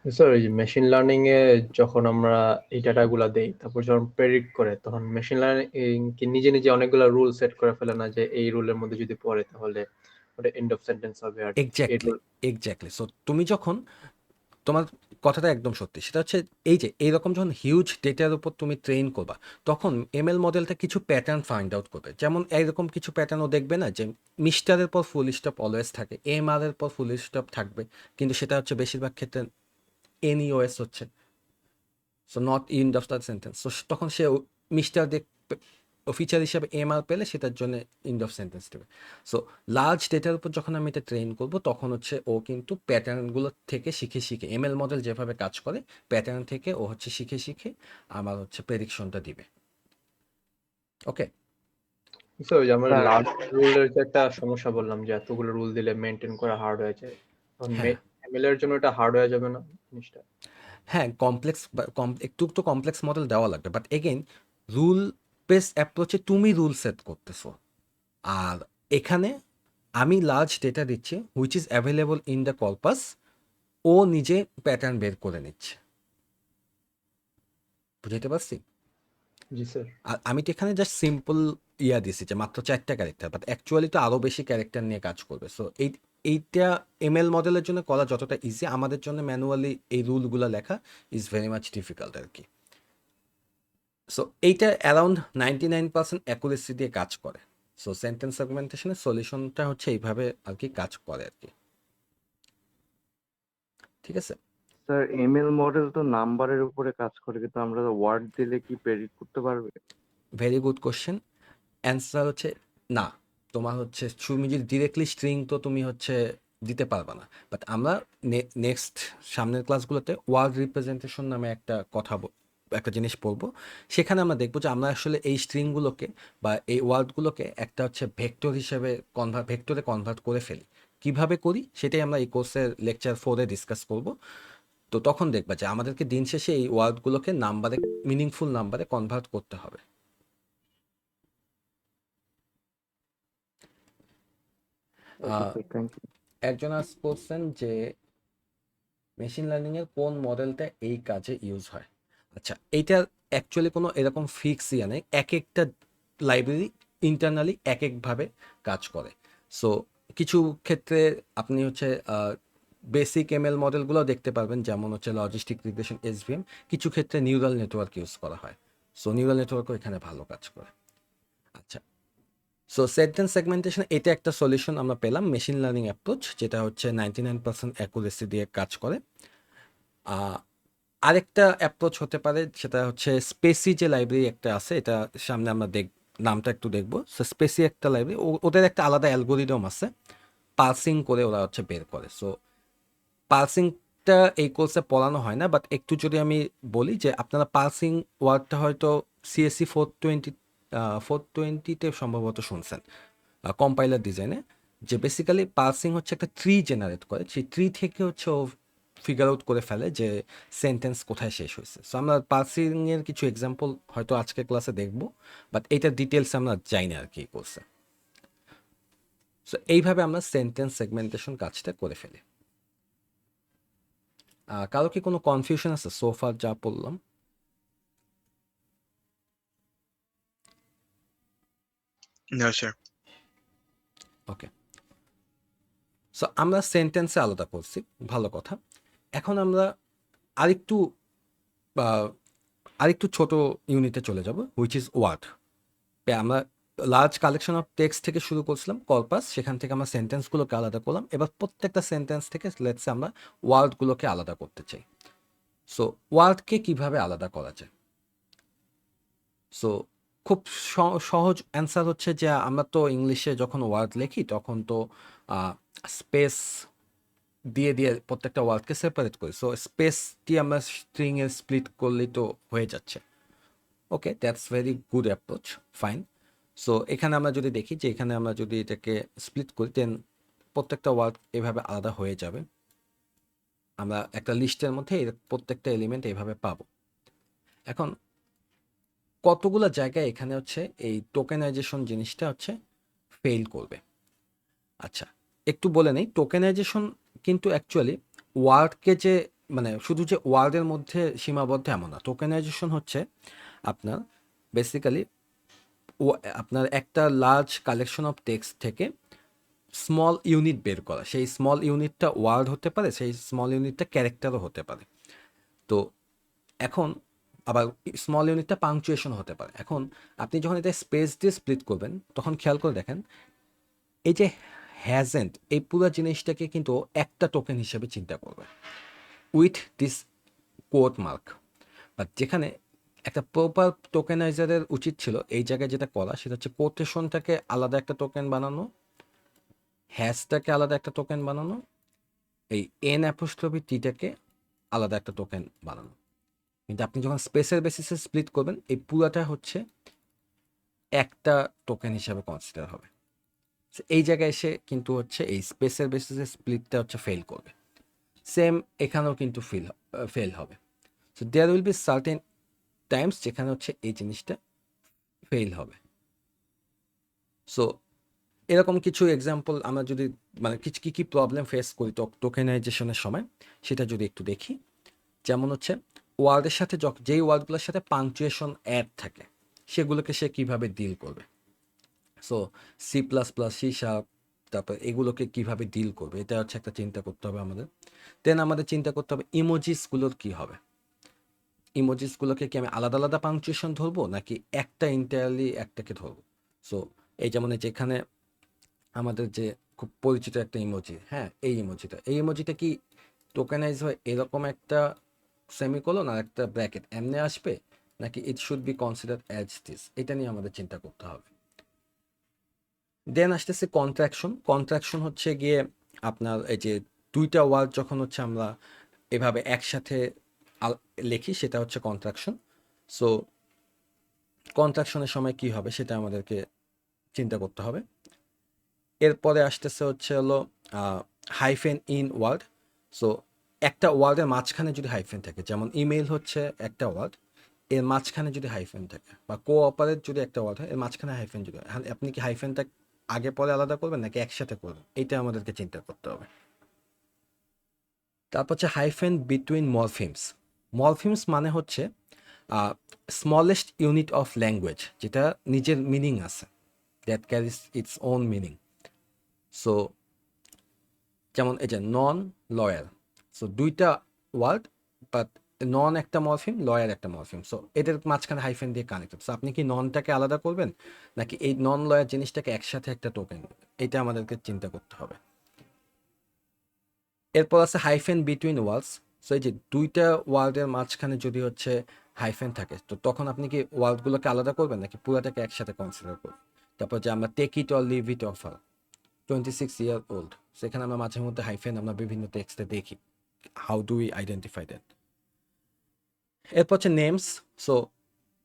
Sir এই যে মেশিন লার্নিং এ যখন আমরা এই ডাটাগুলা দেই তারপর যখন প্রেডিক্ট করে তখন মেশিন লার্নিং কি নিজে নিজে অনেকগুলা রুল সেট করে ফেলে না যে এই রুলের মধ্যে যদি পড়ে তাহলে ওটা এন্ড অফ সেন্টেন্স হবে আর এই এক্স্যাক্টলি, rule- এক্স্যাক্টলি। সো তুমি যখন তোমার কথাটা একদম সত্যি। সেটা হচ্ছে এই যে এইরকম যখন হিউজ ডেটার উপর তুমি ট্রেন করবা, তখন এমএল মডেলটা কিছু প্যাটার্ন ফাইন্ড আউট করবে। যেমন এইরকম কিছু প্যাটার্ন ও দেখবে না যে মিস্টারের পর ফুল স্টপ অলওয়েজ থাকে, এমআর এর পর ফুল স্টপ থাকবে, কিন্তু সেটা হচ্ছে বেশিরভাগ ক্ষেত্রে এনইওএস হচ্ছে। So not end of the sentence. So তখন সে মিস্টার ফিচার হিসাবে এমআর পেলে সেটার জন্য এন্ড অফ সেন্টেন্স দেবে। সো লার্জ ডেটার উপর যখন আমি এটা ট্রেন করব তখন হচ্ছে ও কিন্তু প্যাটার্নগুলো থেকে শিখে শিখে এমএল মডেল যেভাবে কাজ করে প্যাটার্ন থেকে ও হচ্ছে শিখে শিখে আমার হচ্ছে প্রেডিকশনটা দিবে। ওকে। স্যার ওই যে আমরা স্যার লার্জ রুলের যে একটা সমস্যা বললাম যে এতগুলো রুল দিলে মেনটেন করা হার্ড হয়ে যায়, তখন হ্যাঁ এমএল এর জন্য এটা হার্ড হয়ে যাবে না জিনিসটা? হ্যাঁ, কমপ্লেক্স একটু একটু কমপ্লেক্স মডেল দেওয়া লাগবে, বাট এগেইন রুল বেস অ্যাপ্রোচে তুমি রুল সেট করতেছো। আর এখানে আমি লার্জ ডেটা দিচ্ছি which is available in the corpus, ও নিজে প্যাটার্ন বের করে নিচ্ছে। বুঝাইতে পারছি? জি স্যার। আর আমি তো এখানে জাস্ট সিম্পল দিছি যে মাত্র ৪টা ক্যারেক্টার, বাট অ্যাকচুয়ালি তো আরও বেশি ক্যারেক্টার নিয়ে কাজ করবে। সো এইটা এমএল মডেলের জন্য করা যতটা ইজি, আমাদের জন্য ম্যানুয়ালি এই রুলগুলো লেখা ইজ ভেরি মাচ ডিফিকাল্ট আর কি। সো এইটা অ্যারাউন্ড 99% অ্যাকুরেসি দিয়ে কাজ করে। সো সেন্টেন্স সেগমেন্টেশনের সলিউশনটা হচ্ছে এইভাবে আর কি কাজ করে আর কি। ঠিক আছে? স্যার এমএল মডেল তো নাম্বারের উপরে কাজ করে, কিন্তু আমরা ওয়ার্ড দিলে কি প্রেডিক্ট করতে পারবে? Very good question. অ্যান্সার হচ্ছে না। তোমার হচ্ছে তুমি যদি ডিরেক্টলি স্ট্রিং তো তুমি হচ্ছে দিতে পারবা না, বাট আমরা নেক্সট সামনের ক্লাসগুলোতে ওয়ার্ড রিপ্রেজেন্টেশন নামে একটা জিনিস পড়বো। সেখানে আমরা দেখবো যে আমরা আসলে এই স্ট্রিংগুলোকে বা এই ওয়ার্ডগুলোকে একটা হচ্ছে ভেক্টর হিসেবে ভেক্টরে কনভার্ট করে ফেলি। কিভাবে করি সেটাই আমরা এই কোর্সের লেকচার 4-এ ডিসকাস করব। তো তখন দেখবা যে আমাদেরকে দিন শেষে এই ওয়ার্ডগুলোকে নাম্বারে, মিনিংফুল নাম্বারে কনভার্ট করতে হবে। Okay sir, thank you. একজন আজ বলছেন যে মেশিন লার্নিং এর কোন মডেলটা এই কাজে ইউজ হয়। আচ্ছা, এইটার অ্যাকচুয়ালি কোনো এরকম ফিক্স নেই, এক একটা লাইব্রেরি ইন্টারনালি এক একভাবে কাজ করে। সো কিছু ক্ষেত্রে আপনি হচ্ছে বেসিক এমএল মডেলগুলো দেখতে পারবেন, যেমন হচ্ছে লজিস্টিক রিগ্রেশন, এসভিএম। কিছু ক্ষেত্রে নিউরাল নেটওয়ার্ক ইউজ করা হয়। সো নিউরাল নেটওয়ার্কও এখানে ভালো কাজ করে। আচ্ছা, সো সেন্টেন্স সেগমেন্টেশন এটা একটা সলিউশন আমরা পেলাম, মেশিন লার্নিং অ্যাপ্রোচ, যেটা হচ্ছে 99% অ্যাকুরেসি দিয়ে কাজ করে। আরেকটা অ্যাপ্রোচ হতে পারে, সেটা হচ্ছে স্পেসি যে লাইব্রেরি একটা আছে, এটা সামনে আমরা নামটা একটু দেখবো। সো স্পেসি একটা লাইব্রেরি, ওদের একটা আলাদা অ্যালগোরিদম আছে, পালসিং করে ওরা হচ্ছে বের করে। সো পালসিংটা এই কোর্সে পড়ানো হয় না, বাট একটু যদি আমি বলি যে আপনারা পালসিং ওয়ার্ডটা হয়তো সিএসসি 420-তে সম্ভবত শুনছেন কম্পাইলার ডিজাইনে, যে বেসিক্যালি পালসিং হচ্ছে একটা ট্রি জেনারেট করে, সেই ট্রি থেকে হচ্ছে ও ফিগার আউট করে ফেলে যে সেন্টেন্স কোথায় শেষ হয়েছে। সো আমরা পালসিং এর কিছু এক্সাম্পল হয়তো আজকের ক্লাসে দেখবো, বাট এইটার ডিটেলস আমরা যাই না আর কি কোর্সে। সো এইভাবে আমরা সেন্টেন্স সেগমেন্টেশন কাজটা করে ফেলি। কারো কি কোনো কনফিউশন আছে সোফার যা বললাম? No, sir. ওকে। সো আমরা সেন্টেন্সে আলাদা করছি, ভালো কথা। এখন আমরা আরেকটু আরেকটু ছোট ইউনিটে চলে যাব, হুইচ ইজ ওয়ার্ড। আমরা লার্জ কালেকশন অফ টেক্সট থেকে শুরু করছিলাম, কর্পাস, সেখান থেকে আমরা সেন্টেন্সগুলোকে আলাদা করলাম। এবার প্রত্যেকটা সেন্টেন্স থেকে লেটসে আমরা ওয়ার্ডগুলোকে আলাদা করতে চাই। সো ওয়ার্ডকে কিভাবে আলাদা করা যায়? সো খুব সহজ অ্যান্সার হচ্ছে যে আমরা তো ইংলিশে যখন ওয়ার্ড লিখি তখন তো স্পেস দিয়ে দিয়ে প্রত্যেকটা ওয়ার্ডকে সেপারেট করি, সো স্পেস দিয়ে আমরা স্ট্রিংয়ে স্প্লিট করলেই তো হয়ে যাচ্ছে। Okay, that's very good approach, fine. So এখানে আমরা যদি দেখি যে এখানে আমরা যদি এটাকে স্প্লিট করি দেন প্রত্যেকটা ওয়ার্ড এভাবে আলাদা হয়ে যাবে। আমরা একটা লিস্টের মধ্যে প্রত্যেকটা এলিমেন্ট এইভাবে পাবো। এখন কতগুলো জায়গায় এখানে হচ্ছে এই টোকেনাইজেশন জিনিসটা হচ্ছে ফেল করবে। আচ্ছা, একটু বলে নেই, টোকেনাইজেশন কিন্তু অ্যাকচুয়ালি ওয়ার্ডকে যে মানে শুধু যে ওয়ার্ডের মধ্যে সীমাবদ্ধ এমন না। টোকেনাইজেশন হচ্ছে আপনার বেসিক্যালি আপনার একটা লার্জ কালেকশন অফ টেক্সট থেকে স্মল ইউনিট বের করা। সেই স্মল ইউনিটটা ওয়ার্ড হতে পারে, সেই স্মল ইউনিটটা ক্যারেক্টারও হতে পারে। তো এখন আবার স্মল ইউনিটটা পাংচুয়েশন হতে পারে। এখন আপনি যখন এটা স্পেস দিয়ে স্প্লিট করবেন তখন খেয়াল করে দেখেন এই যে হ্যাজেন্ট, এই পুরো জিনিসটাকে কিন্তু একটা টোকেন হিসেবে চিন্তা করবে with this code mark. But যেখানে একটা প্রপার টোকেনাইজারের উচিত ছিল এই জায়গায় যেটা করা সেটা হচ্ছে কোটেশনটাকে আলাদা একটা টোকেন বানানো, হ্যাশটাকে আলাদা একটা টোকেন বানানো, এই এন অ্যাপোস্ট্রফি টিটাকে আলাদা একটা টোকেন বানানো। কিন্তু আপনি যখন স্পেসের বেসিসে স্প্লিট করবেন এই পুরাটা হচ্ছে একটা টোকেন হিসাবে কনসিডার হবে। So, এই জায়গায় এসে কিন্তু হচ্ছে এই স্পেসের বেসিসে স্প্লিটটা হচ্ছে ফেল করবে। সেম এখানেও কিন্তু ফেল হবে। So there will be certain times যেখানে হচ্ছে এই জিনিসটা ফেল হবে। সো এরকম কিছু এক্সাম্পল আমরা যদি মানে কিছু কী কী প্রবলেম ফেস করি টোকেনাইজেশনের সময় সেটা যদি একটু দেখি। যেমন হচ্ছে ওয়ার্ডের সাথে যেই ওয়ার্ডগুলোর সাথে পাংচুয়েশন অ্যাড থাকে সেগুলোকে সে কিভাবে ডিল করবে। So C plus plus, C sharp, তারপর এগুলোকে কিভাবে ডিল করবে এটা হচ্ছে একটা চিন্তা করতে হবে আমাদের। দেন আমাদের চিন্তা করতে হবে ইমোজিসগুলোর কি হবে। ইমোজিসগুলোকে কি আমি আলাদা আলাদা পাংচুয়েশন ধরবো নাকি একটা ইন্টায়ারলি একটাকে ধরবো। সো এই যেমন যেখানে আমাদের যে খুব পরিচিত একটা ইমোজি, হ্যাঁ এই ইমোজিটা কি টোকেনাইজ হয় এরকম একটা সেমিকোলন আর একটা ব্র্যাকেট এমনি আসবে নাকি it should be consider as this, এটা নিয়ে আমাদের চিন্তা করতে হবে। দেন আসতেছে কন্ট্রাকশন হচ্ছে গিয়ে আপনার এই যে দুইটা ওয়ার্ড যখন হচ্ছে আমরা এভাবে একসাথে লিখি সেটা হচ্ছে কন্ট্রাকশন। সো কন্ট্রাকশনের সময় কি হবে সেটা আমাদেরকে চিন্তা করতে হবে। এরপরে আসতেছে হচ্ছে হলো হাইফেন ইন ওয়ার্ড। সো একটা ওয়ার্ডের মাঝখানে যদি হাইফেন থাকে, যেমন ইমেল হচ্ছে একটা ওয়ার্ড, এর মাঝখানে যদি হাইফেন থাকে, বা কোঅপারেট যদি একটা ওয়ার্ড হয় এর মাঝখানে হাইফেন যদি হয়, আপনি কি হাইফেনটা আগে পরে আলাদা করবেন নাকি একসাথে করবেন, এটা আমাদেরকে চিন্তা করতে হবে। তারপর হচ্ছে হাইফেন বিটুইন মরফিমস মানে হচ্ছে স্মলেস্ট ইউনিট অফ ল্যাঙ্গুয়েজ, যেটা নিজের মিনিং আছে, that caries its own meaning. So যেমন এই যে নন লয়ার, সো দুইটা ওয়ার্ড বাট নন একটা মরফিম, লয়ার একটা মরফিম, সো এদের মাঝখানে হাইফেন দিয়ে কানেক্টেড। সো আপনি কি ননটাকে আলাদা করবেন নাকি এই নন লয়ার জিনিসটাকে একসাথে একটা টোকেন, এটা আমাদেরকে চিন্তা করতে হবে। এরপর আছে হাইফেন বিটুইন ওয়ার্ডস। সো এই যে দুইটা ওয়ার্ডের মাঝখানে যদি হচ্ছে হাইফেন থাকে তো তখন আপনি কি ওয়ার্ডগুলোকে আলাদা করবেন নাকি পুরোটাকে একসাথে কনসিডার করবেন। তারপর যে আমরা take it or leave it offer 26 year old, সেখানে আমরা মাঝে মধ্যে হাইফেন আমরা বিভিন্ন টেক্সটে দেখি। How do we identify that. এরপর হচ্ছে নেমস। সো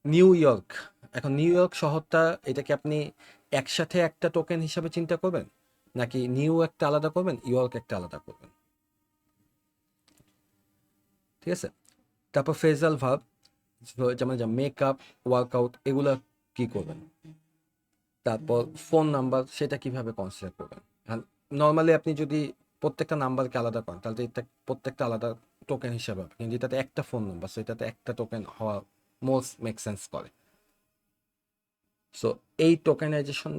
নিউ ইয়র্ক, এখন নিউ ইয়র্ক শহরটা এটাকে আপনি একসাথে একটা টোকেন হিসাবে চিন্তা করবেন নাকি নিউ একটা আলাদা করবেন, ইয়র্ক একটা আলাদা করবেন, ঠিক আছে। তারপর ফ্রেজাল ভার্ব যেমন মেকআপ, ওয়ার্কআউট, এগুলা কি করবেন। তারপর ফোন নাম্বার, সেটা কিভাবে কনসিডার করবেন। নর্মালি আপনি যদি প্রত্যেকটা নাম্বারকে আলাদা করেন তাহলে এটা প্রত্যেকটা আলাদা টোকেন হিসাবে হবে, কিন্তু এটাতে একটা ফোন নাম্বার, সো এটাতে একটা টোকেন হওয়া মোস্ট মেক সেন্স করে। সো এই টোকেনাইজেশন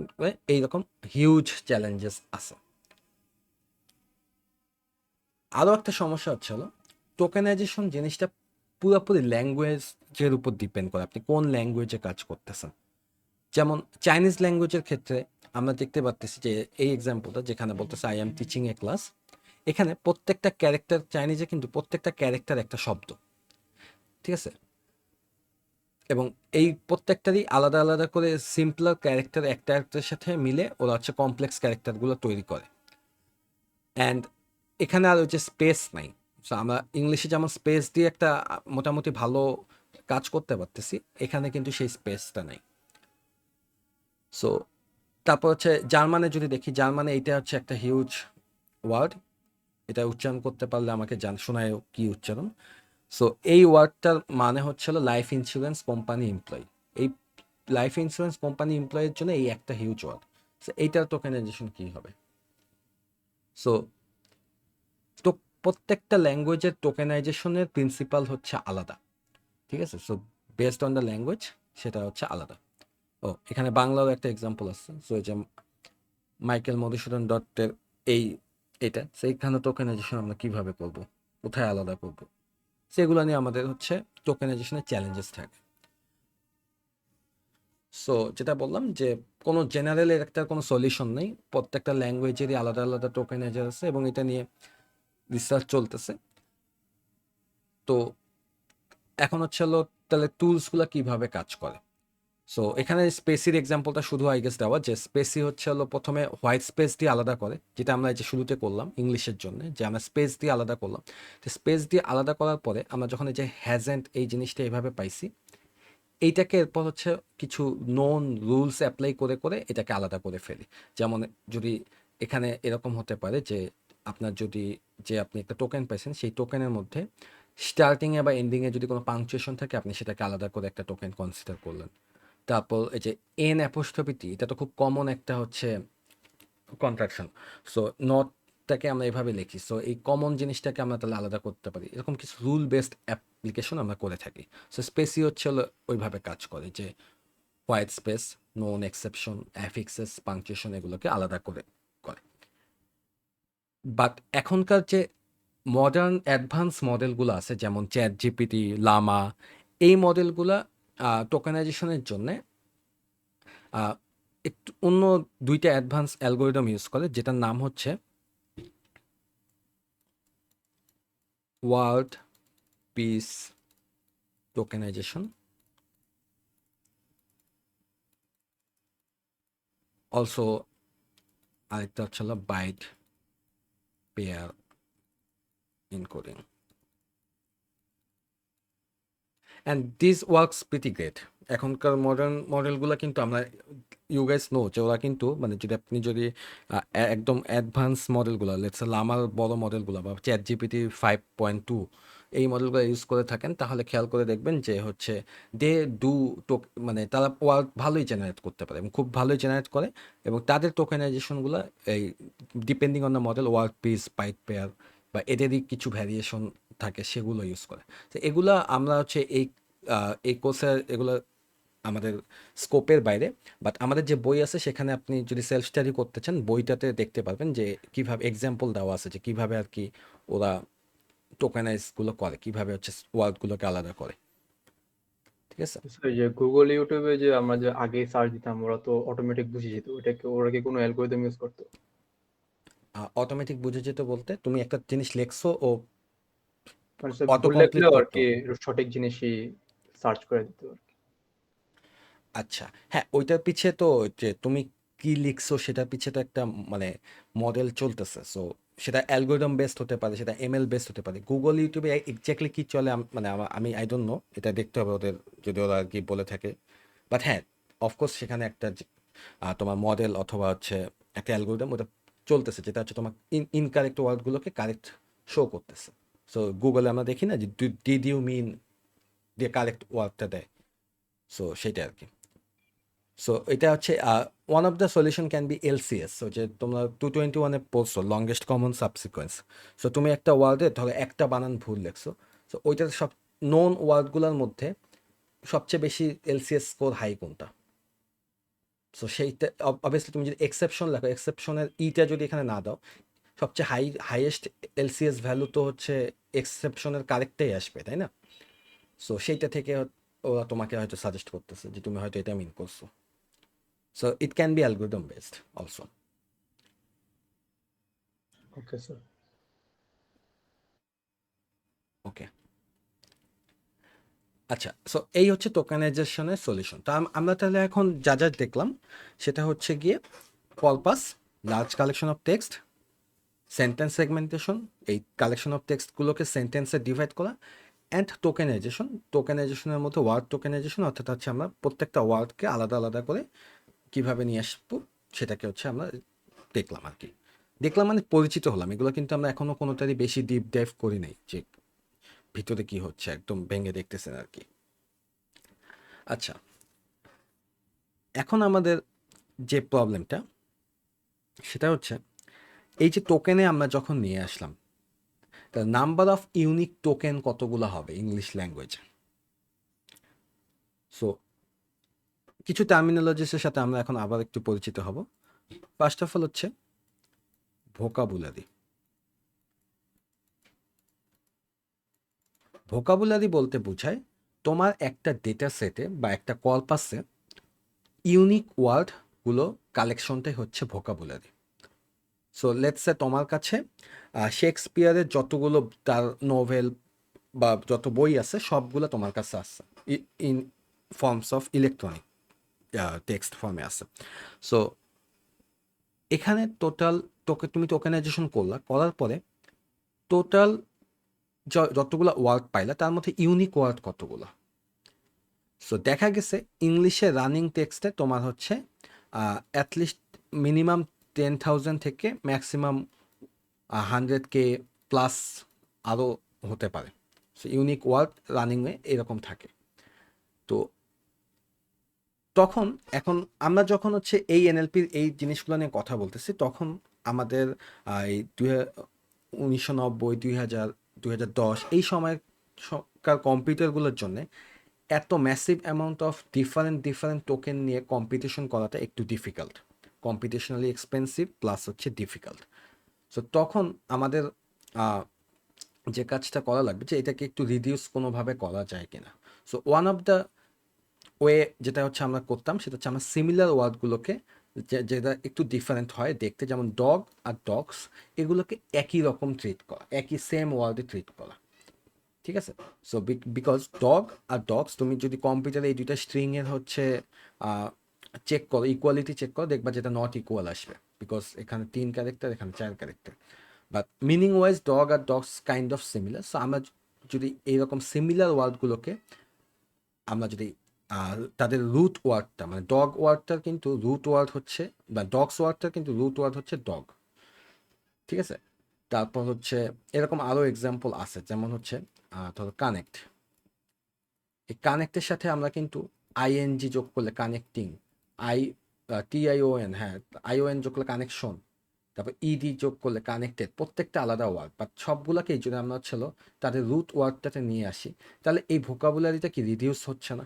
এইরকম হিউজ চ্যালেঞ্জেস আছে। আরও একটা সমস্যা হচ্ছে হলো টোকেনাইজেশন জিনিসটা পুরোপুরি ল্যাঙ্গুয়েজের উপর ডিপেন্ড করে, আপনি কোন ল্যাঙ্গুয়েজে কাজ করতেছেন। যেমন চাইনিজ ল্যাঙ্গুয়েজের ক্ষেত্রে আমরা দেখতে পাচ্ছি যে এই এক্সাম্পলটা যেখানে বলতেছে I am teaching A class, এখানে প্রত্যেকটা ক্যারেক্টার চাইনিজে কিন্তু প্রত্যেকটা ক্যারেক্টার একটা শব্দ, ঠিক আছে। এবং এই প্রত্যেকটারই আলাদা আলাদা করে সিম্পলার ক্যারেক্টার একটা ক্যারেক্টারের সাথে মিলে ওরা হচ্ছে কমপ্লেক্স ক্যারেক্টারগুলো তৈরি করে। অ্যান্ড এখানে আর হচ্ছে স্পেস নাই। সো আমরা ইংলিশে যেমন স্পেস দিয়ে একটা মোটামুটি ভালো কাজ করতে পারতেছি, এখানে কিন্তু সেই স্পেসটা নাই। সো তারপর হচ্ছে জার্মানে যদি দেখি, জার্মানে এটা হচ্ছে একটা হিউজ ওয়ার্ড, এটা উচ্চারণ করতে পারলে আমাকে শোনায় কি উচ্চারণ। সো এই ওয়ার্ডটার মানে হচ্ছে হলো লাইফ ইন্স্যুরেন্স কোম্পানি এমপ্লয়ি। এই লাইফ ইন্স্যুরেন্স কোম্পানি এমপ্লয়ের জন্য এই একটা হিউজ ওয়ার্ড। সো এইটার টোকেনাইজেশন কী হবে? সো তো প্রত্যেকটা ল্যাঙ্গুয়েজের টোকেনাইজেশনের প্রিন্সিপাল হচ্ছে আলাদা, ঠিক আছে? So based on the language সেটা হচ্ছে আলাদা। ও এখানে বাংলাও একটা এক্সাম্পল আছে। সো এই যে মাইকেল মধুসূদন দত্তের এটা সেইখানে টোকেনাইজেশন আমরা কিভাবে করব, কোথায় আলাদা করব, সেগুলো নিয়ে আমাদের হচ্ছে টোকেনাইজেশনের চ্যালেঞ্জেস থাকে। সো যেটা বললাম যে কোনো জেনারেলের একটা কোনো সলিউশন নেই, প্রত্যেকটা ল্যাঙ্গুয়েজেরই আলাদা আলাদা টোকেনাইজার আছে এবং এটা নিয়ে রিসার্চ চলতেছে। তো এখন হচ্ছে হলো তাহলে টুলসগুলো কিভাবে কাজ করে। সো এখানে স্পেসির এক্সাম্পলটা শুধু আই গেস দেওয়া, যে স্পেসি হচ্ছে হলো প্রথমে হোয়াইট স্পেস দিয়ে আলাদা করে, যেটা আমরা এই যে শুরুতে করলাম ইংলিশের জন্য, যে আমরা স্পেস দিয়ে আলাদা করলাম। তো স্পেস দিয়ে আলাদা করার পরে আমরা যখন এই যে হ্যাজেন্ট এই জিনিসটা এইভাবে পাইছি, এইটাকে এরপর হচ্ছে কিছু নোন রুলস অ্যাপ্লাই করে করে এটাকে আলাদা করে ফেলি। যেমন যদি এখানে এরকম হতে পারে যে আপনার যদি আপনি একটা টোকেন পাইছেন, সেই টোকেনের মধ্যে স্টার্টিংয়ে বা এন্ডিংয়ে যদি কোনো পাংচুয়েশন থাকে, আপনি সেটাকে আলাদা করে একটা টোকেন কনসিডার করলেন। তারপর এই যে এন অ্যাপোস্ট্রফি, এটা তো খুব কমন একটা হচ্ছে কন্ট্রাকশন। সো নটটাকে আমরা এভাবে লিখি। সো এই কমন জিনিসটাকে আমরা তাহলে আলাদা করতে পারি, এরকম কিছু রুল বেসড অ্যাপ্লিকেশন আমরা করে থাকি। সো স্পেসি হচ্ছে হলো ওইভাবে কাজ করে যে white space, known exception, অ্যাফিক্সেস, punctuation এগুলোকে আলাদা করে করে। বাট এখনকার যে মডার্ন অ্যাডভান্স মডেলগুলো আছে যেমন চ্যাট জিপিটি, লামা, এই মডেলগুলা টোকেনাইজেশনের জন্যে একটু অন্য দুইটা অ্যাডভান্স অ্যালগোরিদম ইউজ করে, যেটার নাম হচ্ছে ওয়ার্ড পিস টোকেনাইজেশন, অলসো আরেকটা হচ্ছে byte pair encoding. And this works pretty great. এখনকার মডার্ন মডেলগুলো কিন্তু আমরা ইউ গাইস নো যে ওরা কিন্তু মানে যদি আপনি যদি একদম অ্যাডভান্স মডেলগুলো লেটস লামার বড় মডেলগুলো বা চ্যাট জিপিটি 5.2 এই মডেলগুলো ইউজ করে থাকেন, তাহলে খেয়াল করে দেখবেন যে হচ্ছে দে ডু মানে তারা ওয়ার্ড ভালোই জেনারেট করতে পারে এবং খুব ভালোই জেনারেট করে, এবং তাদের টোকেনাইজেশনগুলো এই depending on the model word piece, byte pair বা এদেরই কিছু ভ্যারিয়েশন থাকে সেগুলো ইউজ করে। তো এগুলা আমরা হচ্ছে এই কোর্সের এগুলো আমাদের স্কোপের বাইরে, বাট আমাদের যে বই আছে সেখানে আপনি যদি সেলফ স্টাডি করতে চান বইটাতে দেখতে পারবেন যে কীভাবে এক্সাম্পল দেওয়া আছে যে কীভাবে আর কি ওরা টোকেনাইজগুলো করে, কীভাবে হচ্ছে ওয়ার্ডগুলোকে আলাদা করে। ঠিক আছে? এই যে গুগল ইউটিউবে যে আমরা যে আগে সার্চ দিতাম ওরা তো অটোমেটিক বুঝে যেত, ওটাকে ওরা কি কোনো অ্যালগোরিদম ইউজ করতো? অটোমেটিক বুঝে যেত বলতে তুমি একটা জিনিস লেখছো ও মানে অটো ভুল কমপ্লিট লেখলেও আর করতো। কি সঠিক জিনিসই সার্চ করে দিত আর কি। আচ্ছা, হ্যাঁ, ওইটার পিছে তো যে তুমি কি লিখছো সেটার পিছে তো একটা মানে মডেল চলতেছে। সো সেটা অ্যালগোরিদম বেসড হতে পারে, সেটা এমএল বেসড হতে পারে। গুগল ইউটিউবে এক্স্যাক্টলি কি চলে মানে আমি আই ডোন্ট নো, এটা দেখতে হবে ওদের যদি ওরা আর কি বলে থাকে। বাট হ্যাঁ, অফকোর্স সেখানে একটা তোমার মডেল অথবা হচ্ছে একটা অ্যালগোরিদম ওটা চলতেছে, যেটা হচ্ছে তোমার ইনকারেক্ট ওয়ার্ডগুলোকে কারেক্ট শো করতেছে। সো গুগলে আমরা দেখি না যে ডিড ইউ মিন দিয়ে কারেক্ট ওয়ার্ডটা দেয়। সো সেটা আর কি। সো এটা হচ্ছে one of the solution can be LCS. So যে তোমরা 221-এ পড়ছো লংগেস্ট কমন সাবসিকোয়েন্স। সো তুমি একটা ওয়ার্ডে ধরো একটা বানান ভুল লেখছো, সো ওইটার সব নোন ওয়ার্ডগুলোর মধ্যে সবচেয়ে বেশি এলসিএস স্কোর হাই কোনটা। সো সেইটা অবভিয়াসলি তুমি যদি এক্সেপশন লেখো, এক্সেপশনের ইটা যদি এখানে না দাও, সবচেয়ে হাইয়েস্ট এলসিএস ভ্যালু তো হচ্ছে এক্সেপশনের কারেক্টটাই আসবে, তাই না? সো সেইটা থেকে ওরা তোমাকে হয়তো সাজেস্ট করতেছে যে তুমি হয়তো এটা মিন করছো। So it can be algorithm based also. Okay sir. Okay. আচ্ছা, সো এই হচ্ছে টোকেনাইজেশনের সলিউশন। তো আমরা তাহলে এখন যা যা দেখলাম সেটা হচ্ছে গিয়ে corpus, large collection of text, sentence segmentation, এই কালেকশন অফ টেক্সটগুলোকে সেন্টেন্সে ডিভাইড করা, অ্যান্ড টোকেনাইজেশন। টোকেনাইজেশনের মধ্যে ওয়ার্ড টোকেনাইজেশন, অর্থাৎ হচ্ছে আমরা প্রত্যেকটা ওয়ার্ডকে আলাদা আলাদা করে কীভাবে নিয়ে আসবো সেটাকে হচ্ছে আমরা দেখলাম আর কি। দেখলাম মানে পরিচিত হলাম, এগুলো কিন্তু আমরা এখনও কোনোটারই বেশি ডিপ ডাইভ করি নাই যে ভিতরে কি হচ্ছে, একদম ভেঙে দেখতেছেন আর কি। আচ্ছা, এখন আমাদের যে প্রবলেমটা সেটা হচ্ছে এই যে টোকেনে আমরা যখন নিয়ে আসলাম, তার নাম্বার অফ ইউনিক টোকেন কতগুলো হবে ইংলিশ ল্যাঙ্গুয়েজে। সো কিছু টার্মিনোলজিসের সাথে আমরা এখন আবার একটু পরিচিত হব। ফার্স্ট অফ অল হচ্ছে ভোকাবুলারি। ভোকাবুলারি বলতে বোঝায় তোমার একটা ডেটা সেটে বা একটা কর্পাসে ইউনিক ওয়ার্ডগুলো কালেকশনটাই হচ্ছে ভোকাবুলারি। সো লেটস সে তোমার কাছে শেক্সপিয়ারের যতগুলো তার নোভেল বা যত বই আছে সবগুলো তোমার কাছে আছে in forms of electronic text ফর্মে আছে। সো এখানে টোটাল তুমি টোকেনাইজেশন করার পরে টোটাল যতগুলো ওয়ার্ড পাইলা তার মধ্যে ইউনিক ওয়ার্ড কতগুলো। সো দেখা গেছে ইংলিশে রানিং টেক্সটে তোমার হচ্ছে অ্যাটলিস্ট মিনিমাম 10,000 থেকে ম্যাক্সিমাম 100K প্লাস আরও হতে পারে। সো ইউনিক ওয়ার্ড রানিংয়ে এরকম থাকে। তো তখন এখন আমরা যখন হচ্ছে এই এনএলপির এই জিনিসগুলো নিয়ে কথা বলতেছি, তখন আমাদের এই 1990, 2000, 2010 এই সময়কার কম্পিউটারগুলোর জন্য এত massive amount of different token নিয়ে কম্পিটিশন করাটা একটু ডিফিকাল্ট, কম্পিটিশনালি এক্সপেন্সিভ প্লাস হচ্ছে ডিফিকাল্ট। সো তখন আমাদের যে কাজটা করা লাগবে যে এটাকে একটু রিডিউস কোনোভাবে করা যায় কিনা। So one of the way যেটা হচ্ছে আমরা করতাম সেটা হচ্ছে আমরা সিমিলার ওয়ার্ডগুলোকে যেটা একটু ডিফারেন্ট হয় দেখতে, যেমন ডগ আর ডগস, এগুলোকে একই রকম ট্রিট করা, একই সেম ওয়ার্ডে ট্রিট করা। ঠিক আছে? সো বিকজ ডগ আর ডগস তুমি যদি কম্পিউটারে এই দুইটা স্ট্রিংয়ের হচ্ছে চেক করো, ইকুয়ালিটি চেক করো, দেখবা যেটা নট ইকুয়াল আসবে, বিকজ এখানে 3 ক্যারেক্টার, এখানে 4 character. But meaning wise dog আর dogs kind of similar. So আমরা যদি এইরকম সিমিলার ওয়ার্ডগুলোকে আমরা যদি তাদের রুট ওয়ার্ডটা, মানে ডগ ওয়ার্ডটার কিন্তু রুট ওয়ার্ড হচ্ছে, বা ডগস ওয়ার্ডটার কিন্তু রুট ওয়ার্ড হচ্ছে ডগ। ঠিক আছে? তারপর হচ্ছে এরকম আরও এক্সাম্পল আছে, যেমন হচ্ছে ধরো কানেক্ট। এই কানেক্টের সাথে আমরা কিন্তু আইএনজি যোগ করলে কানেক্টিং, TION, হ্যাঁ ION যোগ করলে কানেকশন, তারপর ইডি যোগ করলে কানেক্টেড, প্রত্যেকটা আলাদা ওয়ার্ড, বাট সবগুলোকেই যদি আমরা ছিল তাদের রুট ওয়ার্ডটাতে নিয়ে আসি, তাহলে এই ভোকাবুলারিটা কি রিডিউস হচ্ছে না?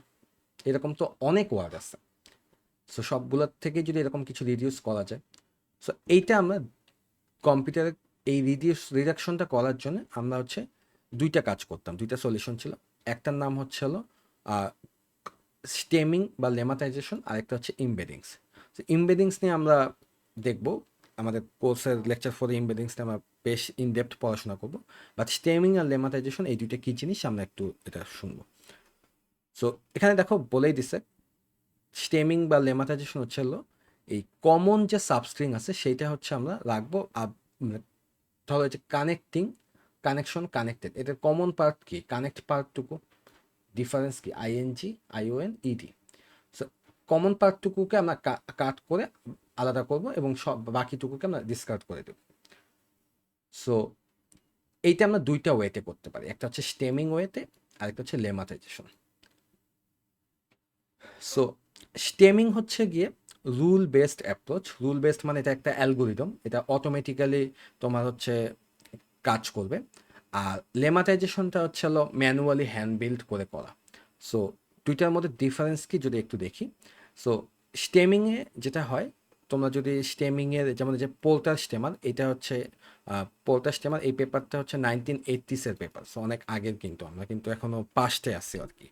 এরকম তো অনেক ওয়ার্ড আছে। সো সবগুলোর থেকে যদি এরকম কিছু রিডিউস করা যায়, সো এইটা আমরা কম্পিউটারে এই রিডাকশনটা করার জন্য আমরা হচ্ছে দুইটা কাজ করতাম, দুইটা সলিউশন ছিল। একটার নাম হচ্ছে হলো স্টেমিং বা লেমাটাইজেশন, আর একটা হচ্ছে ইমবেডিংস। তো ইমবেডিংস নিয়ে আমরা দেখব আমাদের কোর্সের লেকচার 4 ইমবেডিংস নিয়ে আমরা বেশ ইনডেপথ পড়াশোনা করব। বাট স্টেমিং আর লেমাটাইজেশন এই দুইটা কী জিনিস আমরা একটু এটা শুনবো। সো এখানে দেখো বলেই দিছে, স্টেমিং বা লেমাটাইজেশন হচ্ছে হলো এই কমন যে সাবস্ট্রিং আছে সেইটা হচ্ছে আমরা রাখবো। আর ধরো যে কানেক্টিং, কানেকশন, কানেক্টেড, এটার কমন পার্ট কি? কানেক্ট পার্টটুকু। ডিফারেন্স কি? ING, ION, ED। So common পার্টটুকুকে আমরা কাট করে আলাদা করব এবং সব বাকিটুকুকে আমরা ডিসকার্ড করে দেব। সো এইটা আমরা দুইটা ওয়েতে করতে পারি, একটা হচ্ছে স্টেমিং ওয়েতে, আরেকটা হচ্ছে লেমাটাইজেশন। সো স্টেমিং হচ্ছে গিয়ে rule based approach. Rule based মানে এটা একটা অ্যালগোরিদম, এটা অটোমেটিক্যালি তোমার হচ্ছে কাজ করবে। আর লেমাটাইজেশনটা হচ্ছে হলো ম্যানুয়ালি হ্যান্ড বিল্ড করে করা। সো দুইটার মধ্যে ডিফারেন্স কি যদি একটু দেখি। সো স্টেমিংয়ে যেটা হয়, তোমরা যদি স্টেমিংয়ের যেমন যে পোর্টার স্টেমার, এটা হচ্ছে পোর্টার স্টেমার, এই পেপারটা হচ্ছে 1980s পেপার। সো অনেক আগের, কিন্তু আমরা কিন্তু এখনও পাস্টে আছি আর কি।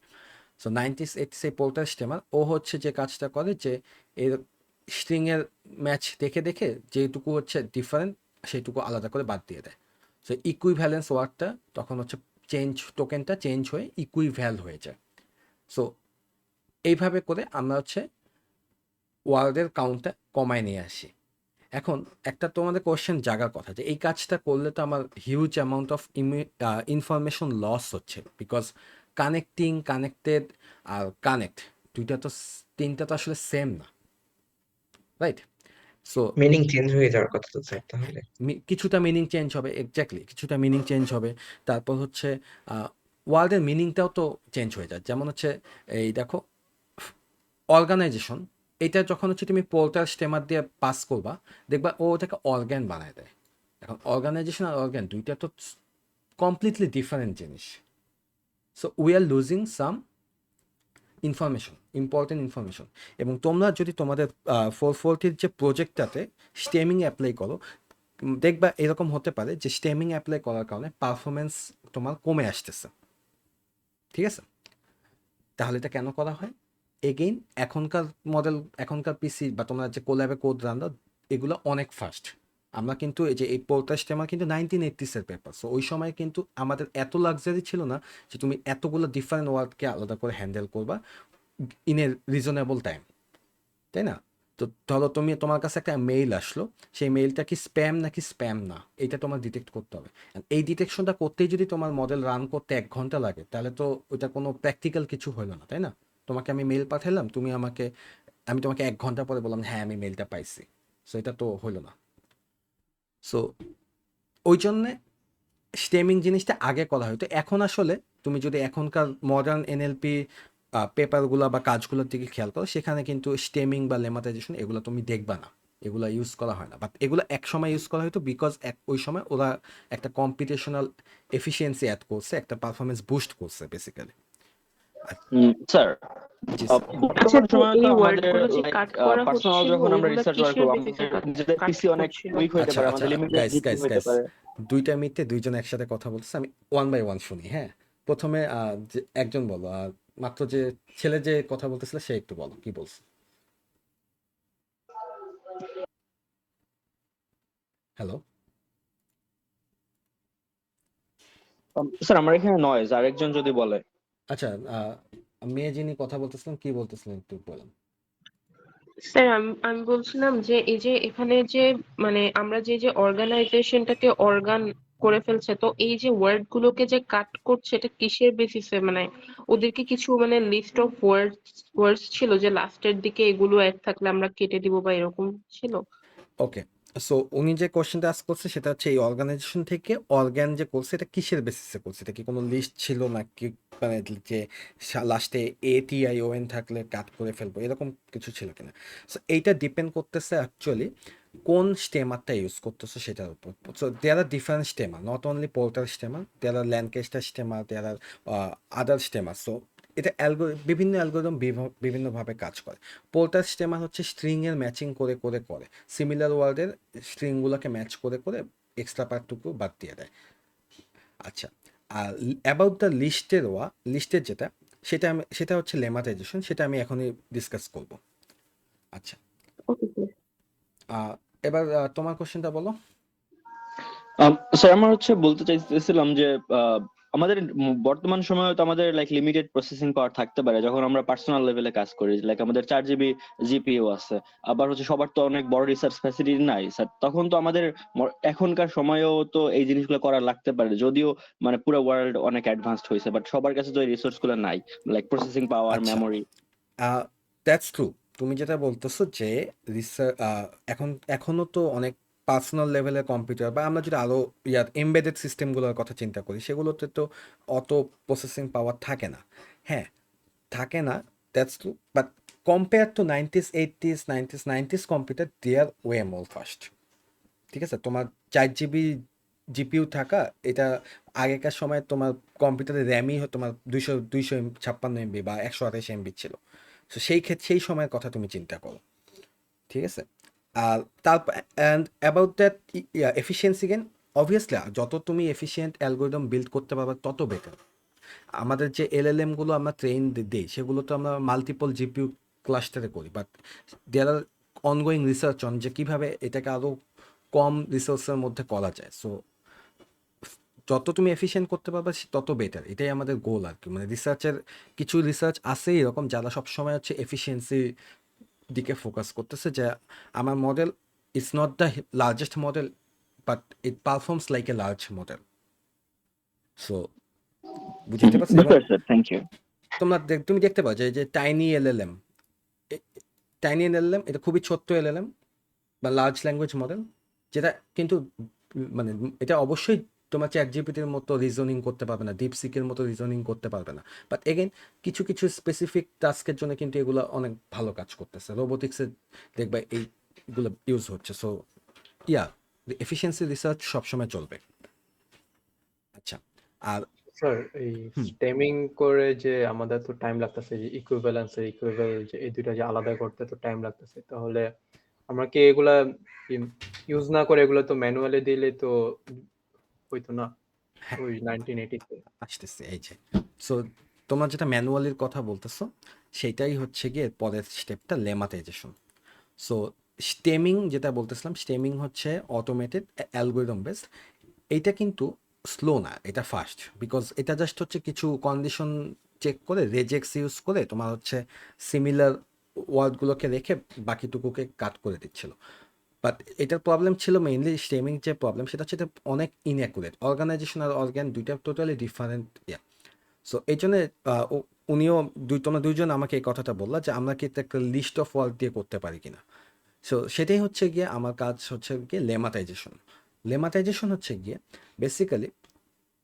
সো 1980s এই পোর্টার স্টেমার, ও হচ্ছে যে কাজটা করে যে এর স্ট্রিংয়ের ম্যাচ দেখে দেখে যেটুকু হচ্ছে ডিফারেন্ট সেইটুকু আলাদা করে বাদ দিয়ে দেয়। সো ইকুইভ্যালেন্স ওয়ার্ডটা তখন হচ্ছে টোকেনটা চেঞ্জ হয়ে ইকুইভ্যাল হয়ে যায়। সো এইভাবে করে আমরা হচ্ছে ওয়ার্ডের কাউন্টটা কমায় নিয়ে আসি। এখন একটা তোমাদের কোয়েশ্চেন জাগার কথা যে এই কাজটা করলে তো আমার huge amount of information loss হচ্ছে, বিকজ কানেক্টেড আর কানেক্ট দুইটা তো তিনটা তো আসলে সেম না, রাইট? সো মিনিং চেঞ্জ হয়ে যাওয়ার কথা তো স্যার তাহলে। কিছুটা মিনিং চেঞ্জ হবে, এক্স্যাক্টলি কিছুটা মিনিং চেঞ্জ হবে। তারপর হচ্ছে ওয়ার্ডের মিনিংটাও তো চেঞ্জ হয়ে যায়। যেমন হচ্ছে এই দেখো অর্গানাইজেশন, এটা যখন হচ্ছে তুমি পোর্টাল স্টেমার দিয়ে পাস করবা, দেখবা ও ওটাকে অর্গ্যান বানায় দেয়। এখন অর্গানাইজেশন আর অর্গ্যান দুইটা তো কমপ্লিটলি ডিফারেন্ট জিনিস। So we are losing some information, important information. এবং তোমরা যদি তোমাদের 440 যে প্রজেক্টটাতে স্টেমিং অ্যাপ্লাই করো, দেখবা এরকম হতে পারে যে স্টেমিং অ্যাপ্লাই করার কারণে পারফরমেন্স তোমার কমে আসতেছে, ঠিক আছে? তাহলে এটা কেন করা হয়? এগেইন এখনকার পিসি বা তোমরা যে কোল্যাবে কোড রান দাও, এগুলো অনেক ফাস্ট। আমরা কিন্তু এই যে এই পোর্টাল স্টেমার কিন্তু 1980s পেপার, সো ওই সময় কিন্তু আমাদের এত লাক্সারি ছিল না যে তুমি এতগুলো ডিফারেন্ট ওয়ার্ডকে আলাদা করে হ্যান্ডেল করবা ইন এ রিজনেবল টাইম, তাই না? তো ধরো তোমার কাছে একটা মেইল আসলো, সেই মেইলটা কি স্প্যাম নাকি স্প্যাম না, এটা তোমার ডিটেক্ট করতে হবে। এই ডিটেকশনটা করতেই যদি তোমার মডেল রান করতে 1 ঘন্টা লাগে, তাহলে তো ওইটা কোনো প্র্যাকটিক্যাল কিছু হলো না, তাই না? তোমাকে আমি মেইল পাঠালাম, আমি তোমাকে 1 ঘন্টা পরে বললাম হ্যাঁ আমি মেইলটা পাইছি, সো এটা তো হলো না। সো ওই জন্যে স্টেমিং জিনিসটা আগে করা হয়তো। এখন আসলে তুমি যদি এখনকার মডার্ন এনএলপি পেপারগুলো বা কাজগুলোর দিকে খেয়াল করো, সেখানে কিন্তু স্টেমিং বা লেমাটাইজেশন এগুলো তুমি দেখবা না, এগুলো ইউজ করা হয় না। বাট এগুলো এক সময় ইউজ করা হয়তো, বিকজ ওই সময় ওরা একটা কম্পিটিশনাল এফিসিয়েন্সি অ্যাড করছে, একটা পারফরমেন্স বুস্ট করছে বেসিক্যালি। স্যার জি আচ্ছা, বর্তমান তো সময়ে এই তো ওয়ার্ড আমাদের গুলো যে লাইক কাট করা পার্সোনাল হচ্ছিল যখন আমরা এগুলা রিসার্চ ওয়ার্ক কিসের করবো বেসিসে আমাদের নিজেদের কাট পিসি অনেক হচ্ছিল? উইক হইতে আচ্ছা পারে, আচ্ছা আমাদের লিমিটেড গাইস জিপি গাইস হইতে গাইস পারে। দুইটা মিনিটে দুইজন একসাথে কথা বলতেছে, আমি 1 বাই 1 শুনি। হ্যাঁ, প্রথমে যে একজন বলো, মাত্র যে ছেলে যে কথা বলতেছিল সে একটু বলো কি বলছে। হ্যালো, স্যার আমার এখানে নয়েজ, আরেকজন যদি বলে। আচ্ছা মেয়ে যিনি কথা বলতেছিলেন কি বলতেছিলেন একটু বলেন। স্যার আমি বলছিলাম যে এই যে এখানে যে মানে আমরা যে অর্গানাইজেশনটাকে অর্গান করে ফেলছে, তো এই যে ওয়ার্ড গুলোকে যে কাট করছে এটা কিসের বেসিসে? মানে ওদেরকে কিছু মানে লিস্ট অফ ওয়ার্ডস ছিল যে লাস্টের দিকে এগুলো অ্যাড থাকলে আমরা কেটে দিব বা এরকম ছিল? ওকে, সো উনি যে কোশ্চেনটা আস্ক করছে সেটা হচ্ছে এই অর্গানাইজেশন থেকে অর্গান যে করছে এটা কিসের বেসিসে করছে, এটা কি কোনো লিস্ট ছিল নাকি মানে যে লাস্টে ATION থাকলে কাট করে ফেলবো এরকম কিছু ছিল কিনা? সো এইটা ডিপেন্ড করতেছে অ্যাকচুয়ালি কোন স্টেমারটা ইউজ করতেছো সেটার উপর। So there are different stemmer, not only Porter stemmer, there are Lancaster stemmer, there are other stemmer. So এটা বিভিন্ন অ্যালগোরিদম বিভিন্নভাবে কাজ করে। পোর্টাল স্টেমার হচ্ছে স্ট্রিংয়ের ম্যাচিং করে সিমিলার ওয়ার্ডের স্ট্রিংগুলোকে ম্যাচ করে এক্সট্রা পার্টটুকু বাদ দিয়ে দেয়। আচ্ছা, আর অ্যাবাউট দ্য লিস্টের যেটা সেটা হচ্ছে লেমাটাইজেশন, সেটা আমি এখনই ডিসকাস করব। আচ্ছা, ওকে স্যার। এবার তোমার কোশ্চেনটা বলো। স্যার আমার বলতে চাইছিলাম যে আমাদের বর্তমান সময়ে তো আমাদের লাইক লিমিটেড প্রসেসিং পাওয়ার থাকতে পারে যখন আমরা পার্সোনাল লেভেলে কাজ করি, লাইক আমাদের 4 GB জিপিইউ আছে, আবার সবার তো অনেক বড় রিসার্চ ফ্যাসিলিটি নাই স্যার, তখন তো আমাদের এখনকার সময়েও তো এই জিনিসগুলো করা লাগতে পারে, যদিও মানে পুরো ওয়ার্ল্ড অনেক অ্যাডভান্সড হয়েছে, বাট সবার কাছে তো এই রিসোর্স গুলো নাই, লাইক প্রসেসিং পাওয়ার, আচ্ছা, মেমোরি। That's true. তুমি যেটা বলতেছো যে এখনো তো অনেক পার্সোনাল লেভেলের কম্পিউটার বা আমরা যদি আরো এমবেডেড সিস্টেমগুলোর কথা চিন্তা করি, সেগুলোতে তো অত প্রসেসিং পাওয়ার থাকে না। হ্যাঁ, থাকে না, that's true, but compare to 90s 80s 90s computer they are way more fast. ঠিক আছে, তোমার 4 GB জিপিইউ থাকা, এটা আগেকার সময় তোমার কম্পিউটারের র্যামই তোমার 256 MB বা 128 MB ছিল। সো সেই সময়ের কথা তুমি চিন্তা করো, ঠিক আছে? আর তারপর and about that efficiency gain, obviously যত তুমি এফিসিয়েন্ট অ্যালগোরিদম বিল্ড করতে পারবে তত বেটার। আমাদের যে LLM গুলো আমরা ট্রেন দিই সেগুলো তো আমরা মাল্টিপল জিপিইউ ক্লাস্টারে করি, but there are ongoing research on যে কীভাবে এটাকে আরও কম রিসোর্সের মধ্যে করা যায়। সো যত তুমি এফিশিয়েন্ট করতে পারবে তত বেটার, এটাই আমাদের গোল আর কি। মানে রিসার্চের কিছু রিসার্চ আছে এরকম যারা সবসময় হচ্ছে এফিসিয়েন্সি দিকে ফোকাস করতেছে, যে আমার model it's not the largest model but it performs like a large model. So বুঝতে পারছি। বুঝতে পারছি, থ্যাংক ইউ। তুমি দেখতে পাও যে টাইনি এলএলএম, এটা খুবই ছোট্ট এলএলএম বা লার্জ ল্যাঙ্গুয়েজ মডেল, যেটা কিন্তু মানে এটা অবশ্যই তোমার চ্যাট জিপিটির মতো রিজনিং করতে পারবে না, ডিপসিকের মতো রিজনিং করতে পারবে না, বাট এগেন কিছু কিছু স্পেসিফিক টাস্কের জন্য কিন্তু এগুলো অনেক ভালো কাজ করতেছে। রোবোটিক্সে দেখবা এইগুলো ইউজ হচ্ছে। সো ইয়া, এফিসিয়েন্সি রিসার্চ সবসময় চলবে। আচ্ছা, আর স্যার এই স্টেমিং করে যে আমাদের তো টাইম লাগতেছে, যে ইকুইভ্যালেন্স আর ইকুইভ্যাল যে এই দুইটা যে আলাদা করতে তো টাইম লাগতেছে, তাহলে আমরা কি এগুলা ইউজ না করে এগুলো তো ম্যানুয়ালি দিলে তো হইতো না হ্যাঁ ওই 1980 তে? আসতেছে এই যে। সো তোমরা যেটা ম্যানুয়ালির কথা বলতেছো সেইটাই হচ্ছে গিয়ে পরের স্টেপটা, লেমাটাইজেশন। সো স্টেমিং যেটা বলতেছিলাম, স্টেমিং হচ্ছে অটোমেটেড অ্যালগোরিদম বেসড। এইটা কিন্তু স্লো না, এটা ফাস্ট, বিকজ এটা জাস্ট হচ্ছে কিছু কন্ডিশন চেক করে রেজেক্স ইউজ করে তোমার হচ্ছে সিমিলার ওয়ার্ডগুলোকে রেখে বাকিটুকুকে কাট করে দিচ্ছিল। বাট এটার প্রবলেম ছিল মেইনলি স্টেমিং, যে প্রবলেম সেটা হচ্ছে এটা অনেক ইনঅ্যাকুরেট। অর্গানাইজেশন আর অর্গান দুইটা টোটালি ডিফারেন্ট ইয়া। সো এই জন্য উনিও তোমরা দুইজন আমাকে এই কথাটা বললা যে আমরা কি এটা একটা লিস্ট অফ ওয়ার্ক দিয়ে করতে পারি কিনা। সো সেটাই হচ্ছে গিয়ে আমার কাজ হচ্ছে গিয়ে লেমাটাইজেশন। লেমাটাইজেশন হচ্ছে গিয়ে বেসিক্যালি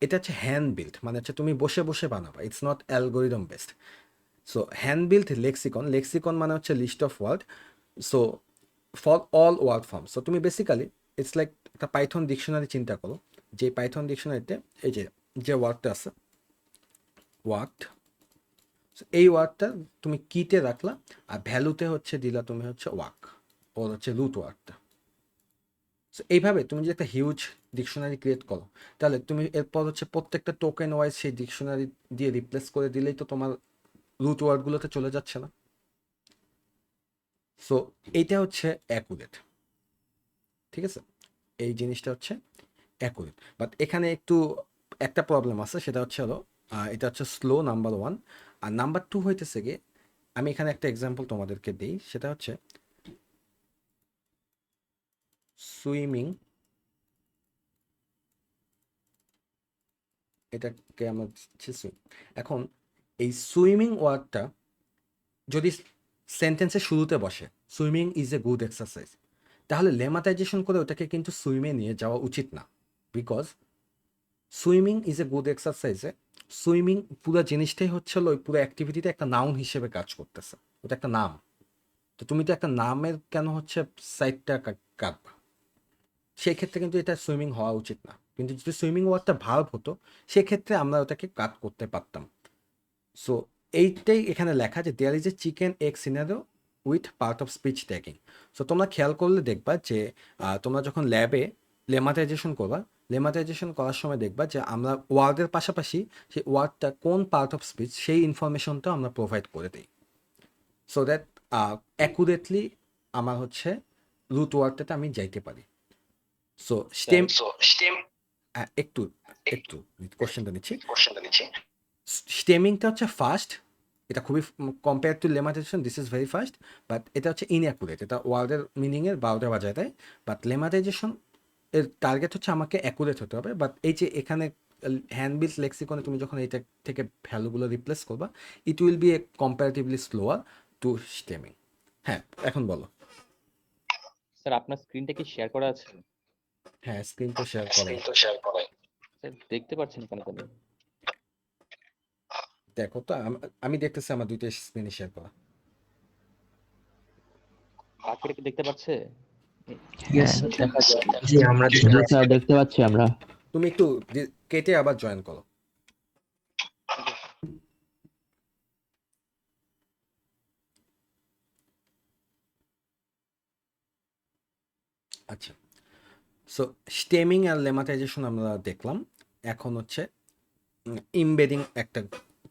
এটা হচ্ছে হ্যান্ড বিল্ড, মানে হচ্ছে তুমি বসে বসে বানাবা, it's not algorithm based. So hand build lexicon, lexicon মানে হচ্ছে list of word. So for all word form. So তুমি বেসিক্যালি ইটস লাইক একটা পাইথন ডিকশনারি চিন্তা করো, যে পাইথন ডিকশনারিতে এই যে ওয়ার্ডটা আছে ওয়ার্ড, এই ওয়ার্ডটা তুমি কিতে রাখলা আর ভ্যালুতে হচ্ছে দিলা তুমি হচ্ছে ওয়ার্ক, ওর হচ্ছে রুট ওয়ার্ডটা। সো এইভাবে তুমি যদি একটা হিউজ ডিকশনারি ক্রিয়েট করো, তাহলে তুমি এরপর হচ্ছে প্রত্যেকটা টোকেন ওয়াইজ সেই ডিকশনারি দিয়ে রিপ্লেস করে দিলেই তো তোমার রুট ওয়ার্ডগুলোতে চলে যাচ্ছে না। সো এইটা হচ্ছে অ্যাকুরেট, ঠিক আছে, এই জিনিসটা হচ্ছে অ্যাকুরেট। বাট এখানে একটু একটা প্রবলেম আছে, সেটা হচ্ছে হলো এটা হচ্ছে স্লো, নাম্বার 1। আর নাম্বার 2 হইতেছে গিয়ে, আমি এখানে একটা এক্সাম্পল তোমাদেরকে দিই, সেটা হচ্ছে সুইমিং, এটাকে আমরা এখন এই সুইমিং ওয়ার্ডটা যদি সেন্টেন্সের শুরুতে বসে, swimming is a good exercise, তাহলে লেমাটাইজেশন করে ওটাকে কিন্তু সুইমে নিয়ে যাওয়া উচিত না। Because swimming is a good এক্সারসাইজে সুইমিং পুরো জিনিসটাই হচ্ছে ওই পুরো অ্যাক্টিভিটিতে একটা নাউন হিসেবে কাজ করতেছে, ওটা একটা নাম। তো তুমি তো একটা নামের কেন হচ্ছে সাইডটা কাটবা, সেই ক্ষেত্রে কিন্তু এটা সুইমিং হওয়া উচিত না। কিন্তু যদি সুইমিং ওয়ার্ডটা ভার্ব হতো সেক্ষেত্রে আমরা ওটাকে কাট করতে পারতাম। সো এইটাই এখানে লেখা যে there is a chicken egg scenario with part of speech tagging. So তোমরা খেয়াল করলে দেখবা যে তোমরা যখন ল্যাবে লেমাটাইজেশন করবা, লেমাটাইজেশন করার সময় দেখবা যে আমরা ওয়ার্ডের পাশাপাশি সেই ওয়ার্ডটা কোন পার্ট অফ স্পিচ সেই ইনফরমেশনটা আমরা প্রোভাইড করে দিই, সো দ্যাট অ্যাকুরেটলি আমার হচ্ছে রুট ওয়ার্ডটাতে আমি যাইতে পারি। সো স্টেম একটু একটু কোশ্চেনটা নিচ্ছি। স্টেমিংটা হচ্ছে ফাস্ট, এটা খুবই compare to lemmatization this is very fast, but এটা হচ্ছে ইনঅ্যাকুরেট, এটা ওয়ার্ডের মিনিংয়ের 12টা বাজায় দেয়। বাট লেমাটাইজেশন এর টার্গেট হচ্ছে আমাকে অ্যাকুরেট হতে হবে। বাট এই যে এখানে হ্যান্ডবিল্ড লেক্সিকনে তুমি যখন এইটা থেকে ভ্যালুগুলো রিপ্লেস করবা, it will be a comparatively slower to stemming. হ্যাঁ, এখন বলো। স্যার আপনার স্ক্রিনটা কি শেয়ার করা আছে? হ্যাঁ, স্ক্রিন তো শেয়ার করাই। স্যার দেখতে পাচ্ছেন কেন কেন? দেখো তো, আমি দেখতেছি আমার দুইটা স্ক্রিনে শেয়ার করা। বাকিটা কি দেখতে পাচ্ছে? জি আমরা দেখতে পাচ্ছি আমরা। তুমি একটু কেটে আবার জয়েন করো। আচ্ছা, সো স্টেমিং আর লেমাটাইজেশন আমরা দেখলাম। এখন হচ্ছে ইমবেডিং একটা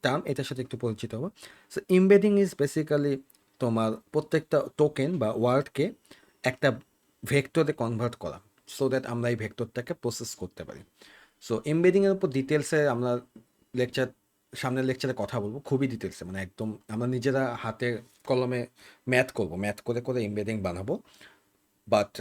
টার্ম, এটার সাথে একটু পরিচিত হবো। সো ইমবেডিং ইজ বেসিক্যালি তোমার প্রত্যেকটা টোকেন বা ওয়ার্ডকে একটা ভেক্টরে কনভার্ট করা, সো দ্যাট আমরা এই ভেক্টরটাকে প্রসেস করতে পারি। সো এমবেডিং এর উপর ডিটেলসে আমরা লেকচার সামনের লেকচারে কথা বলবো, খুবই ডিটেলসে, মানে একদম আমরা নিজেরা হাতে কলমে ম্যাথ করবো, ম্যাথ করে করে এমবেডিং বানাবো। বাট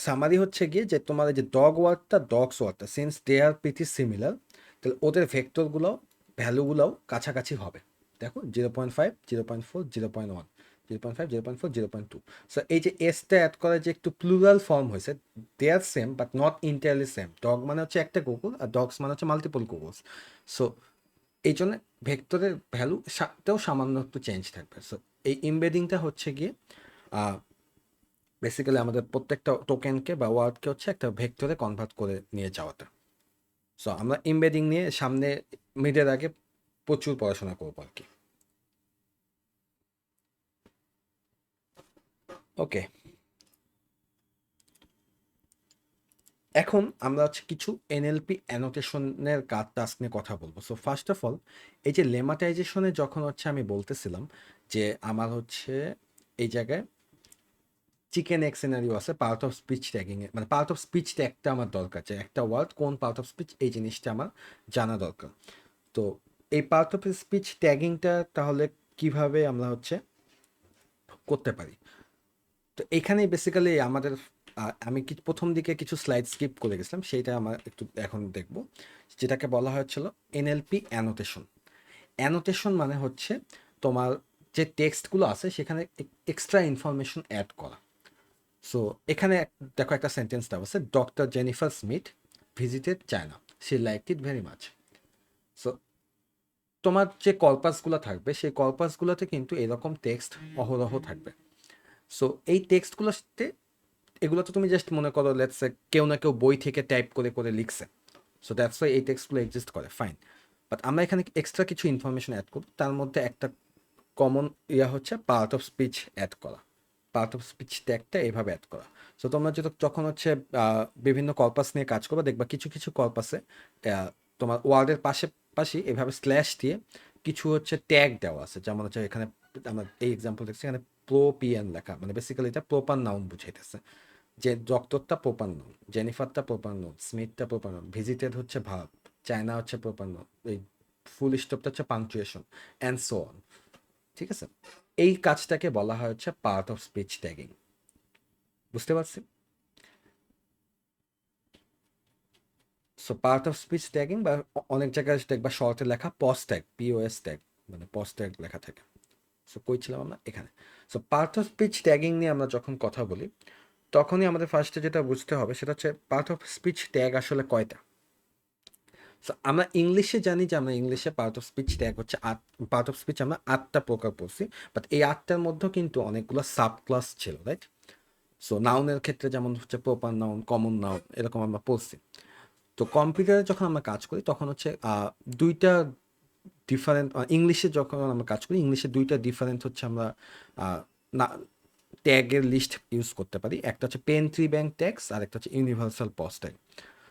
সামারি হচ্ছে গিয়ে যে তোমার এই যে ডগ ওয়ার্ডটা ডগস ওয়ার্ডটা since they are pretty similar, তাহলে ওদের ভেক্টরগুলোও ভ্যালুগুলোও কাছাকাছি হবে। দেখো 0.5, 0.4, 0.1, 0.5, 0.4, 0.2। সো এই যে এসটা অ্যাড করা যে একটু প্লুরাল ফর্ম হয়েছে, they are same but not entirely same. Dog মানে হচ্ছে একটা কুকুর আর ডগস মানে হচ্ছে মাল্টিপল কুকুর। সো এই জন্য ভেক্টরের ভ্যালুটাও সামান্য একটু চেঞ্জ থাকবে। সো এই এমবেডিংটা হচ্ছে গিয়ে বেসিক্যালি আমাদের প্রত্যেকটা টোকেনকে বা ওয়ার্ডকে হচ্ছে একটা ভেক্টরে কনভার্ট করে নিয়ে যাওয়াটা। সো আমরা এমবেডিং নিয়ে সামনে মিডের আগে প্রচুর পড়াশোনা করবো আর কি। ওকে, এখন আমরা হচ্ছে কিছু এনএলপি অ্যানোটেশনের টাস্ক নিয়ে কথা বলবো। সো ফার্স্ট অফ অল এই যে লেমাটাইজেশনে যখন হচ্ছে আমি বলতেছিলাম যে আমার হচ্ছে এই জায়গায় চিকেন এগ সিনারিও আছে পার্ট অফ স্পিচ ট্যাগিং এ, মানে পার্ট অফ স্পিচ ট্যাগটা আমার দরকার, যে একটা ওয়ার্ড কোন পার্ট অফ স্পিচ এই জিনিসটা আমার জানা দরকার। তো এই পার্ট অফ স্পিচ ট্যাগিংটা তাহলে কিভাবে আমরা হচ্ছে করতে পারি? তো এখানেই বেসিক্যালি আমাদের আমি প্রথম দিকে কিছু স্লাইড স্কিপ করে গেছিলাম, সেইটা আমার একটু এখন দেখব, যেটাকে বলা হয়েছিল এনএলপি অ্যানোটেশন। অ্যানোটেশন মানে হচ্ছে তোমার যে টেক্সটগুলো আছে সেখানে এক্সট্রা ইনফরমেশন অ্যাড করা। সো এখানে দেখো একটা সেন্টেন্স দেওয়া আছে, doctor Jennifer Smith visited China, she liked it very much. So তোমার যে কর্পাসগুলো থাকবে সেই কর্পাসগুলোতে কিন্তু এরকম টেক্সট অহরহ থাকবে। সো এই টেক্সটগুলোতে এগুলো তো তুমি জাস্ট মনে করো লেটস সে কেউ না কেউ বই থেকে টাইপ করে করে লিখছে, সো দ্যাটস ওয়াই এই টেক্সটগুলো এক্সিস্ট করে, ফাইন। বাট আমরা এখানে এক্সট্রা কিছু ইনফরমেশন অ্যাড করব, তার মধ্যে একটা কমন হচ্ছে পার্ট অফ স্পিচ অ্যাড করা, পার্ট অফ স্পিচ ট্যাগটা এইভাবে অ্যাড করা। সো তোমরা যখন হচ্ছে বিভিন্ন কর্পাস নিয়ে কাজ করবে দেখবা কিছু কিছু কর্পাসে তোমার ওয়ার্ডের পাশাপাশি এভাবে স্ল্যাশ দিয়ে কিছু হচ্ছে ট্যাগ দেওয়া আছে, যেমন হচ্ছে এখানে আমরা এই এক্সাম্পল দেখছি, এখানে প্রোপিয়ান লেখা, মানে বেসিক্যালি এটা প্রপার নাউন বুঝাইতেছে, যে ডক্টরটা প্রপার নাউন, জেনিফারটা প্রপার নাউন, স্মিথটা প্রপার নাউন, ভিজিটেড হচ্ছে ভার্ব, চায়না হচ্ছে প্রপার নাউন, এই ফুল স্টপটা হচ্ছে পাংচুয়েশন অ্যান্ড সো অন। ঠিক আছে, এই কাজটাকে বলা হয় হচ্ছে পার্ট অফ স্পিচ ট্যাগিং। বুঝতে পারছি? So part of speech tagging, বা অনেক জায়গায় দেখবা শর্টে লেখা পজ ট্যাগ, পিওএস ট্যাগ, মানে পজ ট্যাগ লেখা থাকে। সো কই ছিলাম আমরা? এখানে। So part of speech tagging নিয়ে আমরা যখন কথা বলি তখনই আমাদের ফার্স্টে যেটা বুঝতে হবে সেটা হচ্ছে পার্ট অফ স্পিচ ট্যাগ আসলে কয়টা। সো আমরা ইংলিশে জানি যে আমরা ইংলিশে পার্ট অফ স্পিচ ট্যাগ হচ্ছে পার্ট অফ স্পিচ আমরা 8টা প্রকার পড়ছি, বাট এই 8টার মধ্যেও কিন্তু অনেকগুলো সাব ক্লাস ছিল, রাইট? সো নাউনের ক্ষেত্রে যেমন হচ্ছে প্রপার নাউন, কমন নাউন, এরকম আমরা পড়ছি। তো কম্পিউটারে যখন আমরা কাজ করি তখন হচ্ছে দুইটা ডিফারেন্ট, ইংলিশে যখন আমরা কাজ করি ইংলিশে দুইটা ডিফারেন্ট হচ্ছে আমরা না ট্যাগের লিস্ট ইউজ করতে পারি। একটা হচ্ছে পেন ট্রি ব্যাংক ট্যাগস আর একটা হচ্ছে universal POS tag.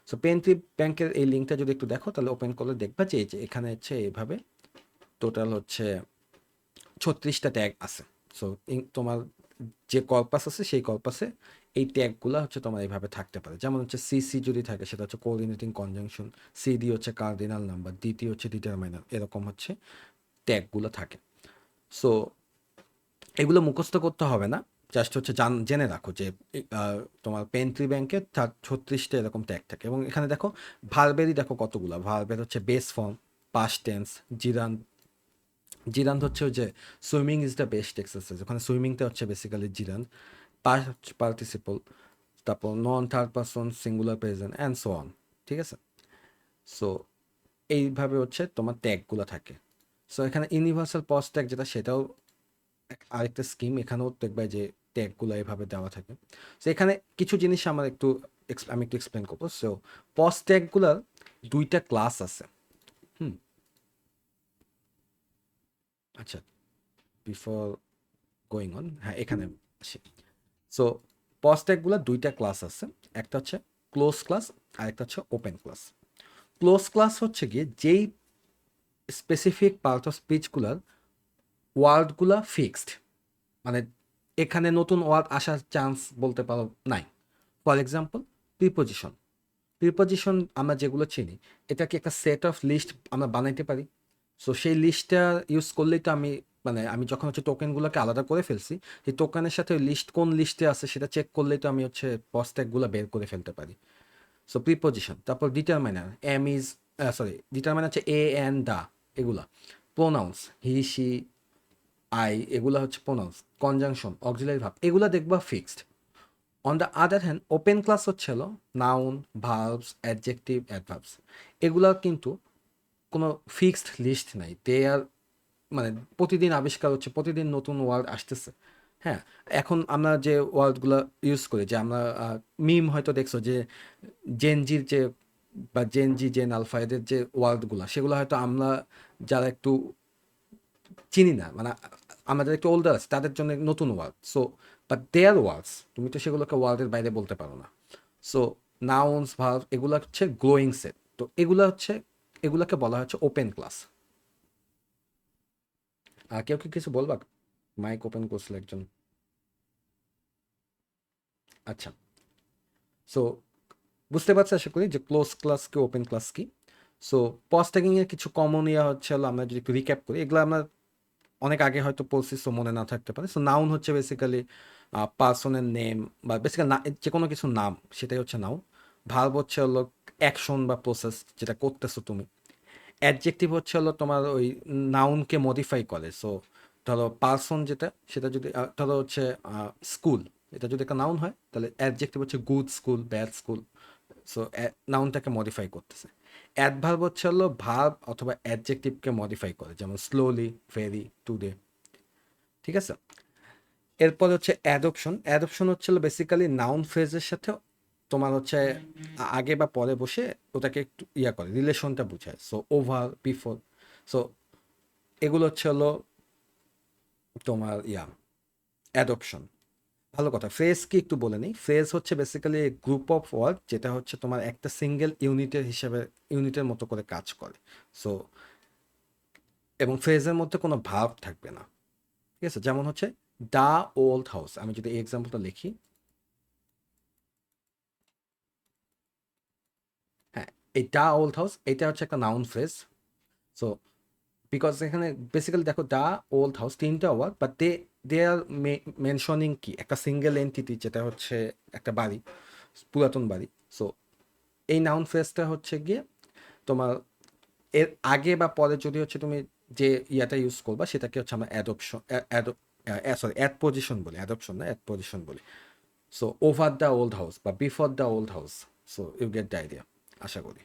So Penn tree ব্যাংকের এই লিঙ্কটা যদি একটু দেখো তাহলে ওপেন করলে দেখবা যে এখানে হচ্ছে এইভাবে টোটাল হচ্ছে 36টা ট্যাগ আছে। সো তোমার যে কর্পাস আছে সেই কর্পাসে এই ট্যাগগুলো হচ্ছে তোমার এইভাবে থাকতে পারে, যেমন হচ্ছে সিসি যদি থাকে সেটা হচ্ছে কোঅর্ডিনেটিং কনজাংশন, সিডি হচ্ছে কার্ডিনাল নাম্বার, ডিটি হচ্ছে ডিটারমাইনার, এরকম হচ্ছে ট্যাগগুলো থাকে। সো এগুলো মুখস্থ করতে হবে না, জাস্ট হচ্ছে জেনে রাখো যে তোমার পেন ট্রি ব্যাংকে 36টা এরকম ট্যাগ থাকে। এবং এখানে দেখো ভার্বেরই দেখো কতগুলো ভার্বের হচ্ছে base form, past tense, gerund হচ্ছে ওই যে swimming is the best exercise, ওখানে সুইমিংটা হচ্ছে বেসিক্যালি জিরান্দ, পাস্ট পার্টিসিপল, তারপর non third person singular present and so on. ঠিক আছে, সো এইভাবে হচ্ছে তোমার ট্যাগগুলো থাকে। সো এখানে ইউনিভার্সাল পজ ট্যাগ যেটা সেটাও আরেকটা স্কিম, এখানেও দেখবে যে ট্যাগগুলো এভাবে দেওয়া থাকে। সো এখানে কিছু জিনিস আমি একটু এক্সপ্লেন করবো। সো পজ ট্যাগগুলোর দুইটা ক্লাস আছে। আচ্ছা, বিফোর গোয়িং অন, হ্যাঁ এখানে আসি। সো পজ ট্যাগগুলোর দুইটা ক্লাস আছে, একটা হচ্ছে ক্লোজ ক্লাস আর একটা হচ্ছে ওপেন ক্লাস। ক্লোজ ক্লাস হচ্ছে গিয়ে যেই স্পেসিফিক পার্ট অফ স্পিচগুলোর ওয়ার্ডগুলা ফিক্সড, মানে এখানে নতুন ওয়ার্ড আসার চান্স বলতে পারো নাই। ফর এক্সাম্পল প্রিপোজিশন, প্রিপজিশন আমরা যেগুলো চিনি এটা কি একটা সেট অফ লিস্ট আমরা বানাইতে পারি। সো সেই লিস্টটা ইউজ করলেই তো আমি যখন হচ্ছে টোকেনগুলোকে আলাদা করে ফেলছি, এই টোকেনের সাথে লিস্ট কোন লিস্টে আছে সেটা চেক করলেই তো আমি হচ্ছে পজ ট্যাগগুলো বের করে ফেলতে পারি। সো প্রিপজিশন, তারপর ডিটারমাইনার, এম ইজ ডিটারমাইনার হচ্ছে এ অ্যান্ড দা, এগুলা প্রোনাউন্স, হি শি আই, এগুলা হচ্ছে প্রোনাউন্স, কনজাংশন, অক্সিলারি ভার্ব, এগুলা দেখবা fixed. On the other hand open class হচ্ছে হলো নাউন, ভার্বস, অ্যাডজেক্টিভ, অ্যাডভার্বস, এগুলার কিন্তু কোনো ফিক্সড লিস্ট নাই। দে আর মানে প্রতিদিন আবিষ্কার হচ্ছে, প্রতিদিন নতুন ওয়ার্ড আসতেছে। হ্যাঁ, এখন আমরা যে ওয়ার্ডগুলো ইউজ করি, যে আমরা মিম হয়তো দেখছো যে জেনজির যে বা জেনজি জেন আলফা এদের যে ওয়ার্ডগুলো, সেগুলো হয়তো আমরা যারা একটু চিনি না, মানে আমাদের একটু ওল্ডার আছে তাদের জন্য নতুন ওয়ার্ড। সো বাট দেয়ার ওয়ার্ডস, তুমি তো সেগুলোকে ওয়ার্ডের বাইরে বলতে পারো না। সো নাউন্স, ভার্ব, এগুলো হচ্ছে গ্রোয়িং সেট। তো এগুলোকে বলা হচ্ছে ওপেন ক্লাস। আর কেউ কি কিছু বলবা? মাইক ওপেন করছিল একজন। আচ্ছা, সো বুঝতে পারছি আশা করি যে ক্লোজ ক্লাস কি ওপেন ক্লাস কি। সো পজ ট্যাগিং এর কিছু কমন হচ্ছে হলো, আমরা যদি একটু রিক্যাপ করি, এগুলো আমরা অনেক আগে হয়তো পড়ছি, সো মনে না থাকতে পারে। সো নাউন হচ্ছে বেসিক্যালি পার্সনের নেম বা বেসিক্যালি যে কোনো কিছু নাম, সেটাই হচ্ছে নাউন। ভার্ব হচ্ছে হলো অ্যাকশন বা প্রসেস যেটা করতেছো তুমি। অ্যাডজেক্টিভ হচ্ছে হলো তোমার ওই নাউনকে মডিফাই করে। সো ধরো পার্সন যেটা, সেটা যদি ধরো হচ্ছে স্কুল, এটা যদি একটা নাউন হয় তাহলে অ্যাডজেক্টিভ হচ্ছে good school, bad school. So নাউনটাকে মডিফাই করতেছে। অ্যাডভার্ব হচ্ছে হলো ভার্ব অথবা অ্যাডজেক্টিভকে মডিফাই করে, যেমন স্লোলি, ভেরি, টুডে। ঠিক আছে, এরপর হচ্ছে অ্যাডপশন। অ্যাডপশন হচ্ছে বেসিক্যালি নাউন ফ্রেজের সাথে তোমার হচ্ছে আগে বা পরে বসে ওটাকে একটু করে রিলেশনটা বোঝায়। So over, before. সো এগুলো হচ্ছে হলো তোমার অ্যাডপশন। ভালো কথা, ফ্রেজ কি একটু বলে নিই। ফ্রেজ হচ্ছে বেসিক্যালি গ্রুপ অফ ওয়ার্ড যেটা হচ্ছে তোমার একটা সিঙ্গেল ইউনিটের মতো করে কাজ করে। সো এবং ফ্রেজের মধ্যে কোনো ভাব থাকবে না। ঠিক আছে, যেমন হচ্ছে দ্য ওল্ড হাউস, আমি যদি এই এক্সাম্পলটা লিখি, হ্যাঁ, এই দ্য ওল্ড হাউস এটা হচ্ছে একটা নাউন ফ্রেজ। সো বিকজ এখানে বেসিক্যালি দেখো দ্য ওল্ড হাউস তিনটা word, but they are mentioning কি একটা সিঙ্গেল এন্টিটি, যেটা হচ্ছে একটা বাড়ি, পুরাতন বাড়ি। সো এই নাউন ফ্রেজটা হচ্ছে গিয়ে তোমার এর আগে বা পরে যদি হচ্ছে তুমি যে ইয়াটা ইউজ করবা, সেটাকে হচ্ছে আমরা অ্যাড পজিশন বলি, অ্যাডপশন না, অ্যাড পজিশন বলি। So over the old house বা before the old house. So you get the idea আশা করি।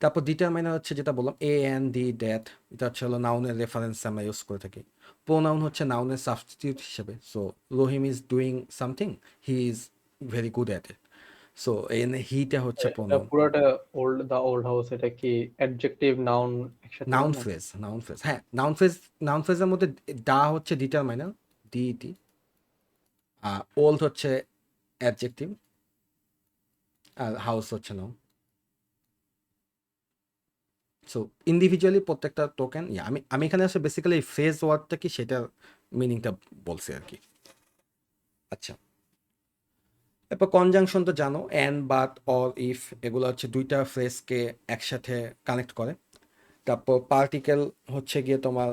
তারপর ডিটারমাইনার হচ্ছে যেটা বললাম এ অ্যান্ড দি দ্যাট, এটা হচ্ছে হলো নাউনের রেফারেন্স আমরা ইউজ করে থাকি। প্রোনাউন হচ্ছে নাউনের সাবস্টিটিউট হিসেবে। So Rahim is doing something, he is very good at it. So এখানে হিটা হচ্ছে এটা প্রোনাউন। পুরোটা দ্য ওল্ড হাউস, এটা কি অ্যাডজেক্টিভ নাউন একসাথে? নাউন না? ফ্রেজ, হ্যাঁ, নাউন ফ্রেজের মধ্যে দা হচ্ছে ডিটারমাইনার, ডিইটি, ওল্ড হচ্ছে অ্যাডজেক্টিভ, আর হাউস হচ্ছে নাউন। সো ইন্ডিভিজুয়ালি প্রত্যেকটা টোকেন আমি এখানে আসলে বেসিক্যালি এই ফ্রেজ ওয়ার্ডটা কি সেটার মিনিংটা বলছি আর কি। আচ্ছা, এরপর কনজাংশন তো জানো, অ্যান্ড, বাট, অর, ইফ, এগুলো হচ্ছে দুইটা ফ্রেজকে একসাথে কানেক্ট করে। তারপর পার্টিকেল হচ্ছে গিয়ে তোমার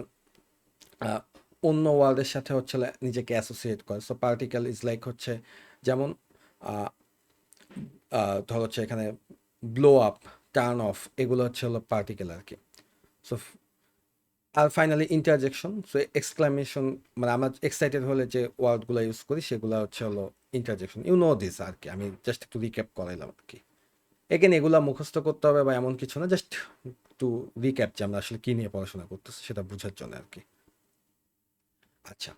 অন্য ওয়ার্ডের সাথে হচ্ছে নিজেকে অ্যাসোসিয়েট করে। সো পার্টিকেল ইজ লাইক হচ্ছে যেমন ধর হচ্ছে এখানে ব্লো আপ, টার্ন অফ, এগুলো হচ্ছে হলো পার্টিকেল আর কি। সো আর ফাইনালি ইন্টারজেকশন। সো এক্সক্লামেশন, মানে আমরা এক্সাইটেড হলে যে ওয়ার্ডগুলো ইউজ করি সেগুলো হচ্ছে হলো ইন্টারজেকশন। ইউ নো দিস আর কি, আমি জাস্ট একটু রিক্যাপ করাইলাম আর কি। এগেন এগুলা মুখস্থ করতে হবে বা এমন কিছু না, জাস্ট একটু রিক্যাপ যে আমরা আসলে কি নিয়ে পড়াশোনা করতেছি সেটা বোঝার জন্য আর কি। আচ্ছা,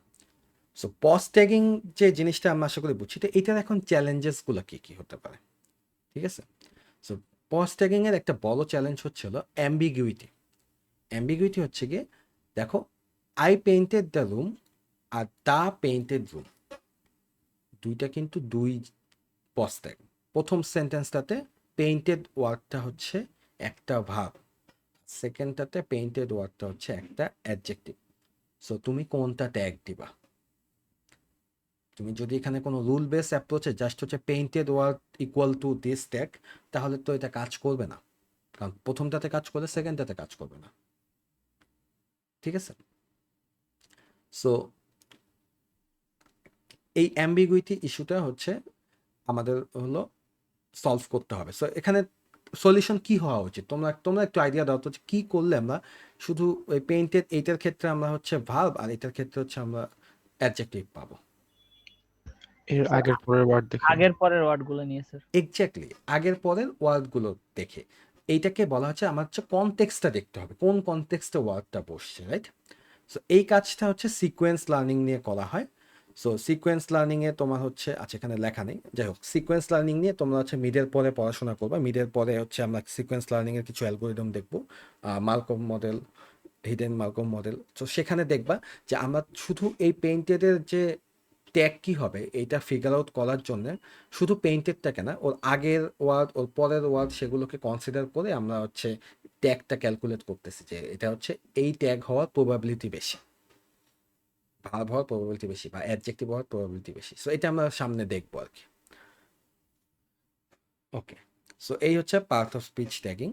সো পজ ট্যাগিং যে জিনিসটা আমরা আশা করি বুঝছি, তো এটার এখন চ্যালেঞ্জেসগুলো কি কি হতে পারে। ঠিক আছে, সো পজ ট্যাগিং এর একটা বড় চ্যালেঞ্জ হচ্ছে হলো অ্যাম্বিগুইটি। অ্যাম্বিগুইটি হচ্ছে গিয়ে দেখো, I painted the room are the painted room, দুইটা কিন্তু দুই পজ ট্যাগ। প্রথম সেন্টেন্সটাতে পেইন্টেড ওয়ার্ডটা হচ্ছে একটা ভার্ব, সেকেন্ডটাতে পেইন্টেড ওয়ার্ডটা হচ্ছে একটা অ্যাডজেক্টিভ। সো তুমি কোনটা ট্যাগ দিবা? তুমি যদি এখানে কোনো রুল বেস অ্যাপ্রোচে জাস্ট হচ্ছে painted word equal to this tag, তাহলে তো এটা কাজ করবে না, কারণ প্রথমটাতে কাজ করলে সেকেন্ডটাতে কাজ করবে না। ঠিক আছে, সো এই অ্যাম্বিগুইটি ইস্যুটা হচ্ছে আমাদের হলো সলভ করতে হবে। সো এখানে সলিউশন কি হওয়া উচিত, তোমরা তোমরা একটু আইডিয়া দাও তো, যে কি করলে আমরা শুধু ওই পেইন্টেড এইটার ক্ষেত্রে আমরা হচ্ছে ভার্ব আর এটার ক্ষেত্রে হচ্ছে আমরা অ্যাডজেক্টিভ পাবো। এর আগের পরের ওয়ার্ড দেখে আগের পরের ওয়ার্ড গুলো নিয়ে স্যার। এক্স্যাক্টলি, আগের পরের ওয়ার্ডগুলো দেখে। এইটাকে বলা হচ্ছে আমার হচ্ছে কনটেক্সটটা দেখতে হবে, কোন কনটেক্সটে ওয়ার্ডটা বসছে, রাইট? সো এই কাজটা হচ্ছে সিকোয়েন্স লার্নিং নিয়ে করা হয়। সো সিকোয়েন্স লার্নিংয়ে তোমার হচ্ছে, আচ্ছা এখানে লেখা নেই, যাই হোক, সিকোয়েন্স লার্নিং নিয়ে তোমরা হচ্ছে মিডের পরে পড়াশোনা করবা। মিডের পরে হচ্ছে আমরা সিকোয়েন্স লার্নিংয়ের কিছু অ্যালগোরিদম দেখবো, Markov model, hidden Markov model. তো সেখানে দেখবা যে আমরা শুধু এই পেইন্টেডের যে ট্যাগ কি হবে এইটা ফিগার আউট করার জন্য শুধু পেইন্টেডটাকে না, ওর আগের ওয়ার্ড ওর পরের ওয়ার্ড সেগুলোকে কনসিডার করে আমরা হচ্ছে ট্যাগটা ক্যালকুলেট করতেছি, যে এটা হচ্ছে এই ট্যাগ হওয়ার প্রবাবিলিটি বেশি, ভার্ব হওয়ার প্রবাবিলিটি বেশি বা অ্যাডজেক্টিভ হওয়ার প্রবাবিলিটি বেশি। সো এটা আমরা সামনে দেখবো আর কি। ওকে, সো এই হচ্ছে পার্ট অফ স্পিচ ট্যাগিং।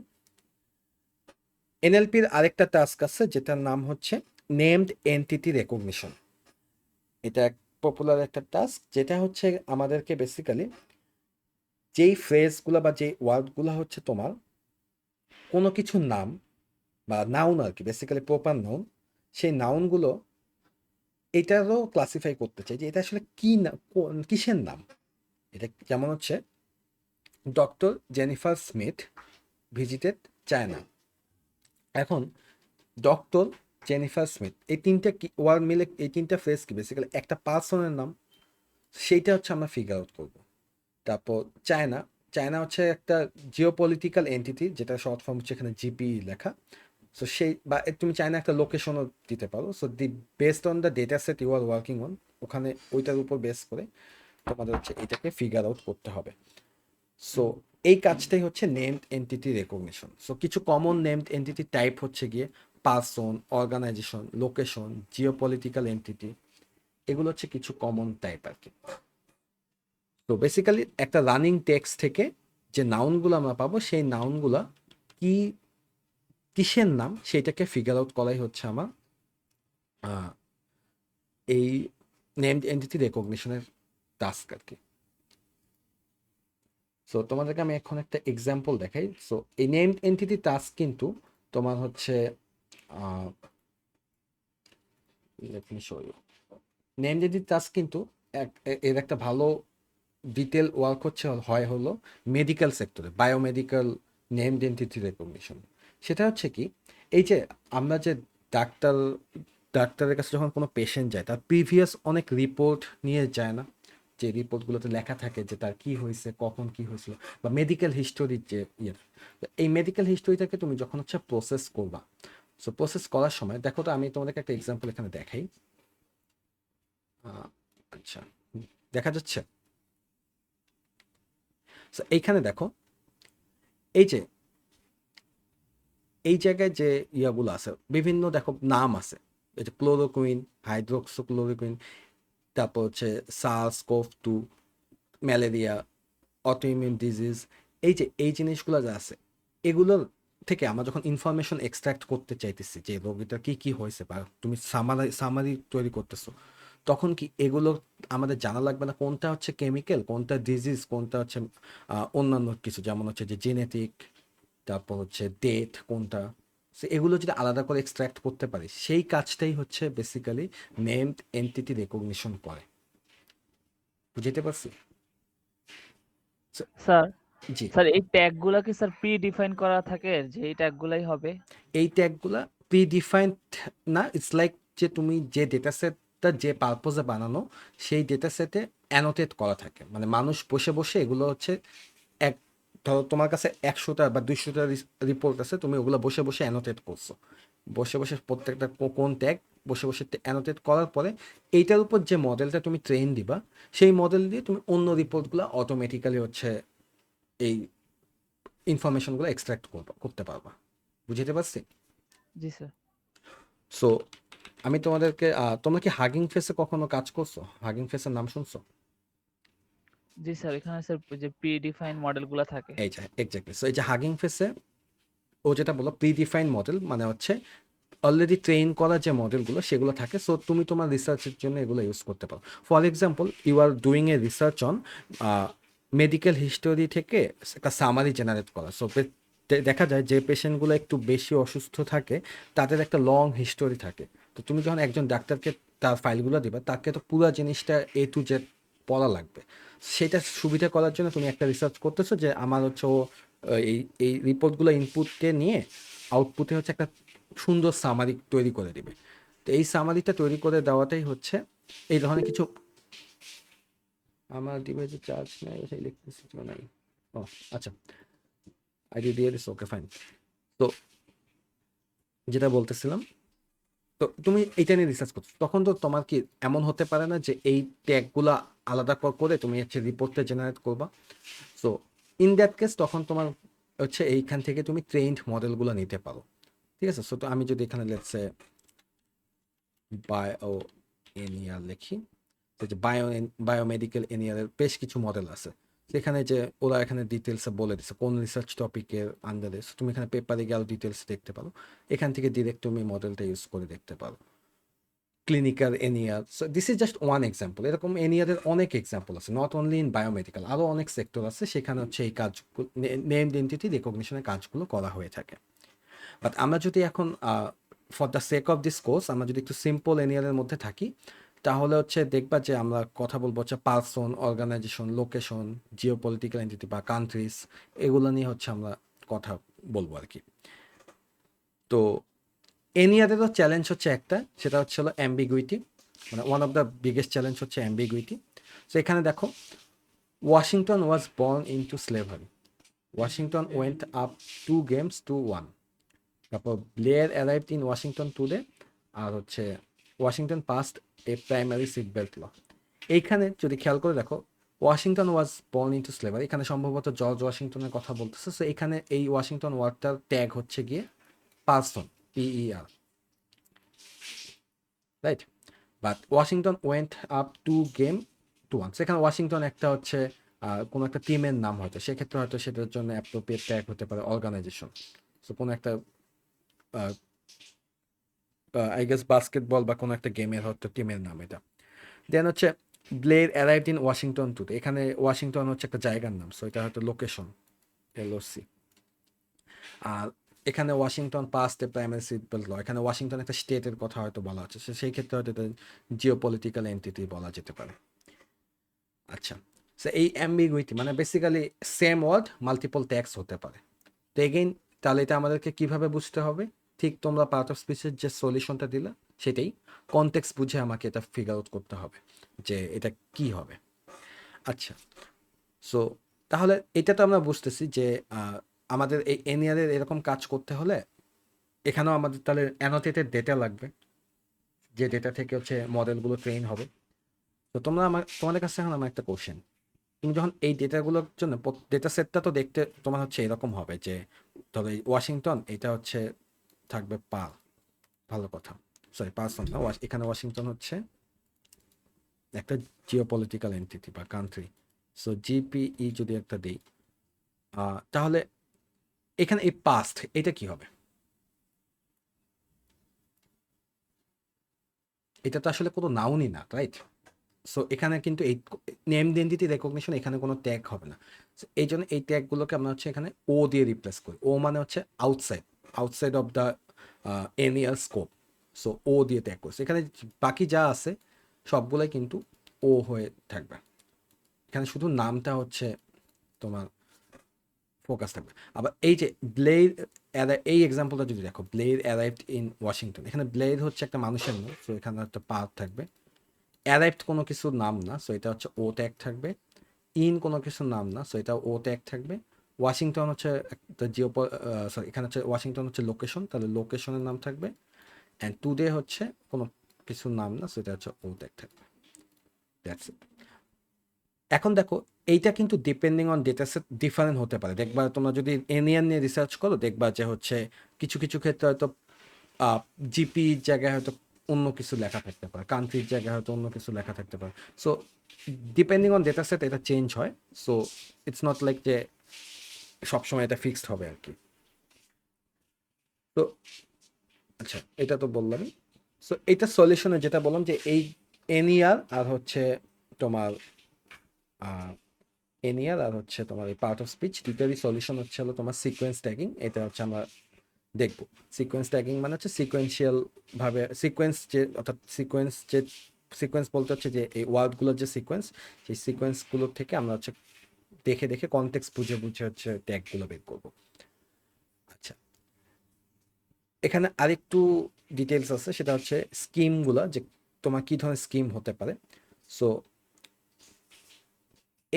এনএলপির আরেকটা টাস্ক আছে যেটার নাম হচ্ছে নেমড এন্টিটি রেকগনিশন। এটা পপুলার একটা টাস্ক, যেটা হচ্ছে আমাদেরকে বেসিক্যালি যেই ফ্রেজগুলো বা যেই ওয়ার্ডগুলো হচ্ছে তোমার কোনো কিছুর নাম বা নাউন আর কি, বেসিক্যালি প্রপার নাউন, সেই নাউনগুলো এটারও ক্লাসিফাই করতে চাই যে এটা আসলে কি না, কিসের নাম। এটা যেমন হচ্ছে doctor Jennifer Smith visited China. এখন ডক্টর জেনিফার স্মিথ এই তিনটা কি ওয়ার্ড মিলে, এই তিনটা ফ্রেজ কি বেসিক্যালি একটা পার্সনের নাম, সেইটা হচ্ছে আমরা ফিগার আউট করবো। তারপর চায়না, চায়না হচ্ছে একটা জিওপলিটিক্যাল এন্টিটি, যেটা শর্ট ফর্ম হচ্ছে এখানে জিপি লেখা। সো সেই বা তুমি চায়না একটা লোকেশনও দিতে পারো। So the based on the data set you are working on, ওখানে ওইটার উপর বেস করে তোমাদের হচ্ছে এটাকে ফিগার আউট করতে হবে। সো এই কাজটাই হচ্ছে নেমড এন্টিটি রেকগনিশন। সো কিছু কমন নেমড এন্টিটি টাইপ হচ্ছে গিয়ে person, organization, location, geopolitical entity, এগুলো হচ্ছে কিছু কমন টাইপ আর কি। তো বেসিক্যালি একটা রানিং টেক্সট থেকে যে নাউনগুলো আমরা পাবো, সেই নাউনগুলো কি কিসের নাম সেইটাকে ফিগার আউট করাই হচ্ছে আমার এই নেমড এন্টিটি রেকগনিশনের টাস্ক আর কি। সো তোমাদেরকে আমি এখন একটা এক্সাম্পল দেখাই। সো এই নেমড এন্টিটি টাস্ক কিন্তু তোমার হচ্ছে let me show you. Named entity task কিন্তু এর একটা ভালো ডিটেল ওয়ার্ক হয় হলো মেডিকেল সেক্টরে, বায়োমেডিক্যাল নেমড এন্টিটি রেকগনিশন। সেটা হচ্ছে কি, এই যে আমরা যে ডাক্তারের কাছে যখন কোনো পেশেন্ট যায় তার প্রিভিয়াস অনেক রিপোর্ট নিয়ে যায় না, যে রিপোর্টগুলোতে লেখা থাকে যে তার কি হয়েছে, কখন কি হয়েছিল, বা মেডিকেল হিস্টোরির যে এই মেডিকেল হিস্টোরিটাকে তুমি যখন হচ্ছে প্রসেস করবা, সো প্রসেস করার সময় দেখো তো, আমি তোমাদেরকে একটা এক্সাম্পল এখানে দেখাই। আচ্ছা, দেখা যাচ্ছে? এইখানে দেখো, এই যে এই জায়গায় যে ইয়াগুলো আছে বিভিন্ন দেখো নাম আছে, এই যে ক্লোরোকুইন, হাইড্রোক্সোক্লোরোকুইন, তারপর হচ্ছে SARS-CoV-2, ম্যালেরিয়া, অটোইমিউন ডিজিজ, এই যে এই জিনিসগুলো যা আছে, এগুলোর থেকে আমরা যখন ইনফরমেশন এক্সট্রাক্ট করতে চাইতেছি যে রোগীটার কি কি হয়েছে, বা তুমি সামারি তৈরি করতেছো, তখন কি এগুলো আমাদের জানা লাগবে না কোনটা হচ্ছে কেমিক্যাল, কোনটা ডিজিজ, কোনটা হচ্ছে অন্যান্য কিছু, যেমন হচ্ছে যে জেনেটিক, তারপর হচ্ছে ডেট কোনটা। সো এগুলো যদি আলাদা করে এক্সট্রাক্ট করতে পারি, সেই কাজটাই হচ্ছে বেসিক্যালি নেমড এন্টিটি রেকগনিশন করে। বুঝতে পারছি? স্যার জি, স্যার এই ট্যাগ গুলা কি স্যার প্রি ডিফাইন করা থাকে যে এই ট্যাগ গুলাই হবে? এই ট্যাগগুলা প্রি ডিফাইন্ড না, ইটস লাইক যে তুমি যে ডেটা সেটটা যে পারপোজে বানানো, সেই ডেটা সেটে অ্যানোটেট করা থাকে। মানে মানুষ বসে বসে এগুলো হচ্ছে এক, ধরো তোমার কাছে 100টা বা 200টা রিপোর্ট আছে, তুমি ওগুলো বসে বসে অ্যানোটেট করছো, বসে বসে প্রত্যেকটা কোন ট্যাগ বসে বসে অ্যানোটেট করার পরে এইটার উপর যে মডেলটা তুমি ট্রেন দিবা, সেই মডেল দিয়ে তুমি অন্য রিপোর্টগুলো অটোমেটিক্যালি হচ্ছে এই ইনফরমেশনগুলো এক্সট্রাক্ট করতে পারবা। বুঝতে পারছি? জি স্যার। সো আমি তোমাদেরকে তোমরা কি হাগিং ফেসে কখনো কাজ করছো? হাগিং ফেসের নাম শুনছো? জি স্যার, এখানে স্যার যে প্রি ডিফাইন মডেলগুলো থাকে। এই যে এক্স্যাক্টলি, সো এই যে হাগিং ফেসে ও যেটা বললো প্রি ডিফাইন মডেল মানে হচ্ছে অলরেডি ট্রেন করা যে মডেলগুলো সেগুলো থাকে, সো তুমি তোমার রিসার্চের জন্য এগুলো ইউজ করতে পারো। For example, you are doing a research on medical history থেকে একটা সামারি জেনারেট করা। সো দেখা যায় যে পেশেন্টগুলো একটু বেশি অসুস্থ থাকে তাদের একটা লং হিস্টোরি থাকে। তো তুমি যখন একজন ডাক্তারকে তার ফাইলগুলো দিবা, তাকে তো পুরো জিনিসটা A to Z পড়া লাগবে। সেটা সুবিধা করার জন্য তুমি একটা রিসার্চ করতেছো যে আমার হচ্ছে ও এই এই রিপোর্টগুলো ইনপুটকে নিয়ে আউটপুটে হচ্ছে একটা সুন্দর সামারি তৈরি করে দিবে। তো এই সামারিটা তৈরি করে দেওয়াটাই হচ্ছে এই ধরনের কিছু। আমার ডিভাইসে চার্জ নাই, ইলেকট্রিসিটিও নাই। ও আচ্ছা, আইডি দিয়ে দিস, ওকে ফাইন। তো যেটা বলতেছিলাম, তো তুমি এইটা নিয়ে রিসার্চ করছো, তখন তো তোমার কি এমন হতে পারে না যে এই ট্যাগগুলো আলাদা করে তুমি হচ্ছে রিপোর্টটা জেনারেট করবা। সো ইন দ্যাট কেস তখন তোমার হচ্ছে এইখান থেকে তুমি ট্রেন্ড মডেলগুলো নিতে পারো, ঠিক আছে? সো তো আমি যদি এখানে লেটসে বায়ো এনিয়ার লিখি, যে বায়োমেডিক্যাল এনিয়ারের বেশ কিছু মডেল আছে, সেখানে যে ওরা এখানে ডিটেলসে বলে দিচ্ছে কোন রিসার্চ টপিকের আন্ডারে। তুমি এখানে পেপারে গেলে ডিটেলস দেখতে পারো, এখান থেকে ডিরেক্ট তুমি মডেলটা ইউজ করে দেখতে পারো। Clinical NER, so this is just one example. এরকম এনিয়ারের অনেক এক্সাম্পল আছে, নট অনলি ইন বায়োমেডিক্যাল, আরও অনেক সেক্টর আছে সেখানে হচ্ছে এই কাজগুলো নেম এন্টিটি রেকগনিশনের কাজগুলো করা হয়ে থাকে। বাট আমরা যদি এখন for the sake of this course আমরা যদি একটু সিম্পল এনিয়ারের মধ্যে থাকি, তাহলে হচ্ছে দেখবা যে আমরা কথা বলবো হচ্ছে person, organization, location, geopolitical entity বা কান্ট্রিজ, এগুলো নিয়ে হচ্ছে আমরা কথা বলবো আর কি। তো এনিয়ারেরও চ্যালেঞ্জ হচ্ছে একটা, সেটা হচ্ছে হলো অ্যাম্বিগুইটি, মানে one of the biggest challenge হচ্ছে অ্যাম্বিগুইটি। সো এখানে দেখো, Washington was born into slavery, Washington went up 2 games to 1। তারপর Blair arrived in Washington today, আর হচ্ছে Washington passed a primary seat belt law. এইখানে যদি খেয়াল করে দেখো, Washington was born into slavery, এখানে সম্ভবত জর্জ ওয়াশিংটনের কথা বলতেছে। সো এখানে এই ওয়াশিংটন ওয়ার্ডটার ট্যাগ হচ্ছে গিয়ে person, PER, right? But Washington went up 2 game to 1, সেখানে ওয়াশিংটন একটা হচ্ছে কোনো একটা টিমের নাম, হয়তো সেক্ষেত্রে হয়তো সেটার জন্য অ্যাপ্রোপ্রিয়েট ট্যাগ হতে পারে অর্গানাইজেশন। সো কোনো একটা আই গেস বাস্কেটবল বা কোনো একটা গেমের হয়তো টিমের নাম এটা। দেন হচ্ছে Blair arrived in Washington today, এখানে ওয়াশিংটন হচ্ছে একটা জায়গার নাম, সো এটা হয়তো লোকেশন, LOC। আর এখানে Washington passed a primary seat belt law, এখানে ওয়াশিংটন একটা স্টেটের কথা হয়তো বলা হচ্ছে, সেই ক্ষেত্রে হয়তো এটা জিওপলিটিক্যাল এন্টিটি বলা যেতে পারে। আচ্ছা, সো এই অ্যাম্বিগুইটি মানে basically same word multiple tags হতে পারে। তো এগেইন তাহলে এটা আমাদেরকে কিভাবে বুঝতে হবে? ঠিক তোমরা পার্ট অফ স্পিচের যে সলিউশনটা দিলা সেটাই, কনটেক্সট বুঝে আমাকে এটা ফিগার আউট করতে হবে যে এটা কি হবে। আচ্ছা, সো তাহলে এটা তো আমরা বুঝতেছি যে আমাদের এই এনিয়ারের এরকম কাজ করতে হলে এখানেও আমাদের তাহলে অ্যানোটেটেড ডেটা লাগবে, যে ডেটা থেকে হচ্ছে মডেলগুলো ট্রেন হবে। তো তোমাদের কাছে এখন আমার একটা কোশ্চেন, তুমি যখন এই ডেটাগুলোর জন্য ডেটা সেটটা তো দেখতে তোমার হচ্ছে এরকম হবে যে ধরো এই ওয়াশিংটন এটা হচ্ছে থাকবে ভালো কথা, সরি পার্সন না, এখানে ওয়াশিংটন হচ্ছে একটা জিওপলিটিক্যাল এন্টিটি বা কান্ট্রি। সো GPE যদি একটা দিই, তাহলে এখানে এই পাস্ট এটা কি হবে? এটা তো আসলে কোনো নাউনই না, রাইট? সো এখানে কিন্তু এই নেম এন্টিটি রেকগনিশন এখানে কোনো ট্যাগ হবে না। এই জন্য এই ট্যাগগুলোকে আমরা হচ্ছে এখানে ও দিয়ে রিপ্লেস করি। ও মানে হচ্ছে outside of the NER scope. So O দিয়ে ট্যাগ করছে, এখানে বাকি যা আছে সবগুলোই কিন্তু ও হয়ে থাকবে, এখানে শুধু নামটা হচ্ছে তোমার ফোকাস থাকবে। আবার এই যে ব্লেড, এই এক্সাম্পলটা যদি দেখো, ব্লেড অ্যারাইভড ইন ওয়াশিংটন, এখানে ব্লেড হচ্ছে একটা মানুষের নাম, সো এখানে একটা পার্ট থাকবে। অ্যারাইভড কোনো কিছুর নাম না, সো এটা হচ্ছে ও ট্যাগ থাকবে। ইন কোনো কিছুর নাম না, সো এটা ও ট্যাগ থাকবে। ওয়াশিংটন হচ্ছে একটা এখানে হচ্ছে ওয়াশিংটন হচ্ছে লোকেশন, তাহলে লোকেশনের নাম থাকবে। অ্যান্ড টুডে হচ্ছে কোনো কিছুর নাম না, সো এটা হচ্ছে ও ট্যাগ থাকবে। That's it. এখন দেখো এইটা কিন্তু depending on data set different হতে পারে। দেখবা তোমরা যদি এনিয়ান নিয়ে রিসার্চ করো, দেখবা যে হচ্ছে কিছু কিছু ক্ষেত্রে হয়তো GP জায়গায় হয়তো অন্য কিছু লেখা থাকতে পারে, কান্ট্রির জায়গায় হয়তো অন্য কিছু লেখা থাকতে পারে। So depending on data set এটা চেঞ্জ হয়। সো ইটস নট লাইক যে সবসময় এটা ফিক্সড হবে আর কি। তো আচ্ছা, এটা তো বললামই। সো এটা সলিউশনে যেটা বললাম যে এই এনইআর আর হচ্ছে তোমার এনইআর আর হচ্ছে তোমার এই পার্ট অফ স্পিচ দুটারই সলিউশন হচ্ছে হলো তোমার সিকোয়েন্স ট্যাগিং। এটা হচ্ছে আমরা দেখব। সিকোয়েন্স ট্যাগিং মানে হচ্ছে সিকোয়েন্সিয়াল ভাবে সিকোয়েন্স যে অর্থাৎ সিকোয়েন্স বলতে হচ্ছে যে এই ওয়ার্ডগুলোর যে সিকোয়েন্স, সেই সিকোয়েন্সগুলোর থেকে আমরা হচ্ছে দেখে দেখে কনটেক্সট বুঝে বুঝে হচ্ছে ট্যাগগুলো বের করবো। আচ্ছা, এখানে আরেকটু ডিটেলস আছে, সেটা হচ্ছে স্কিমগুলো, যে তোমার কি ধরনের স্কিম হতে পারে। সো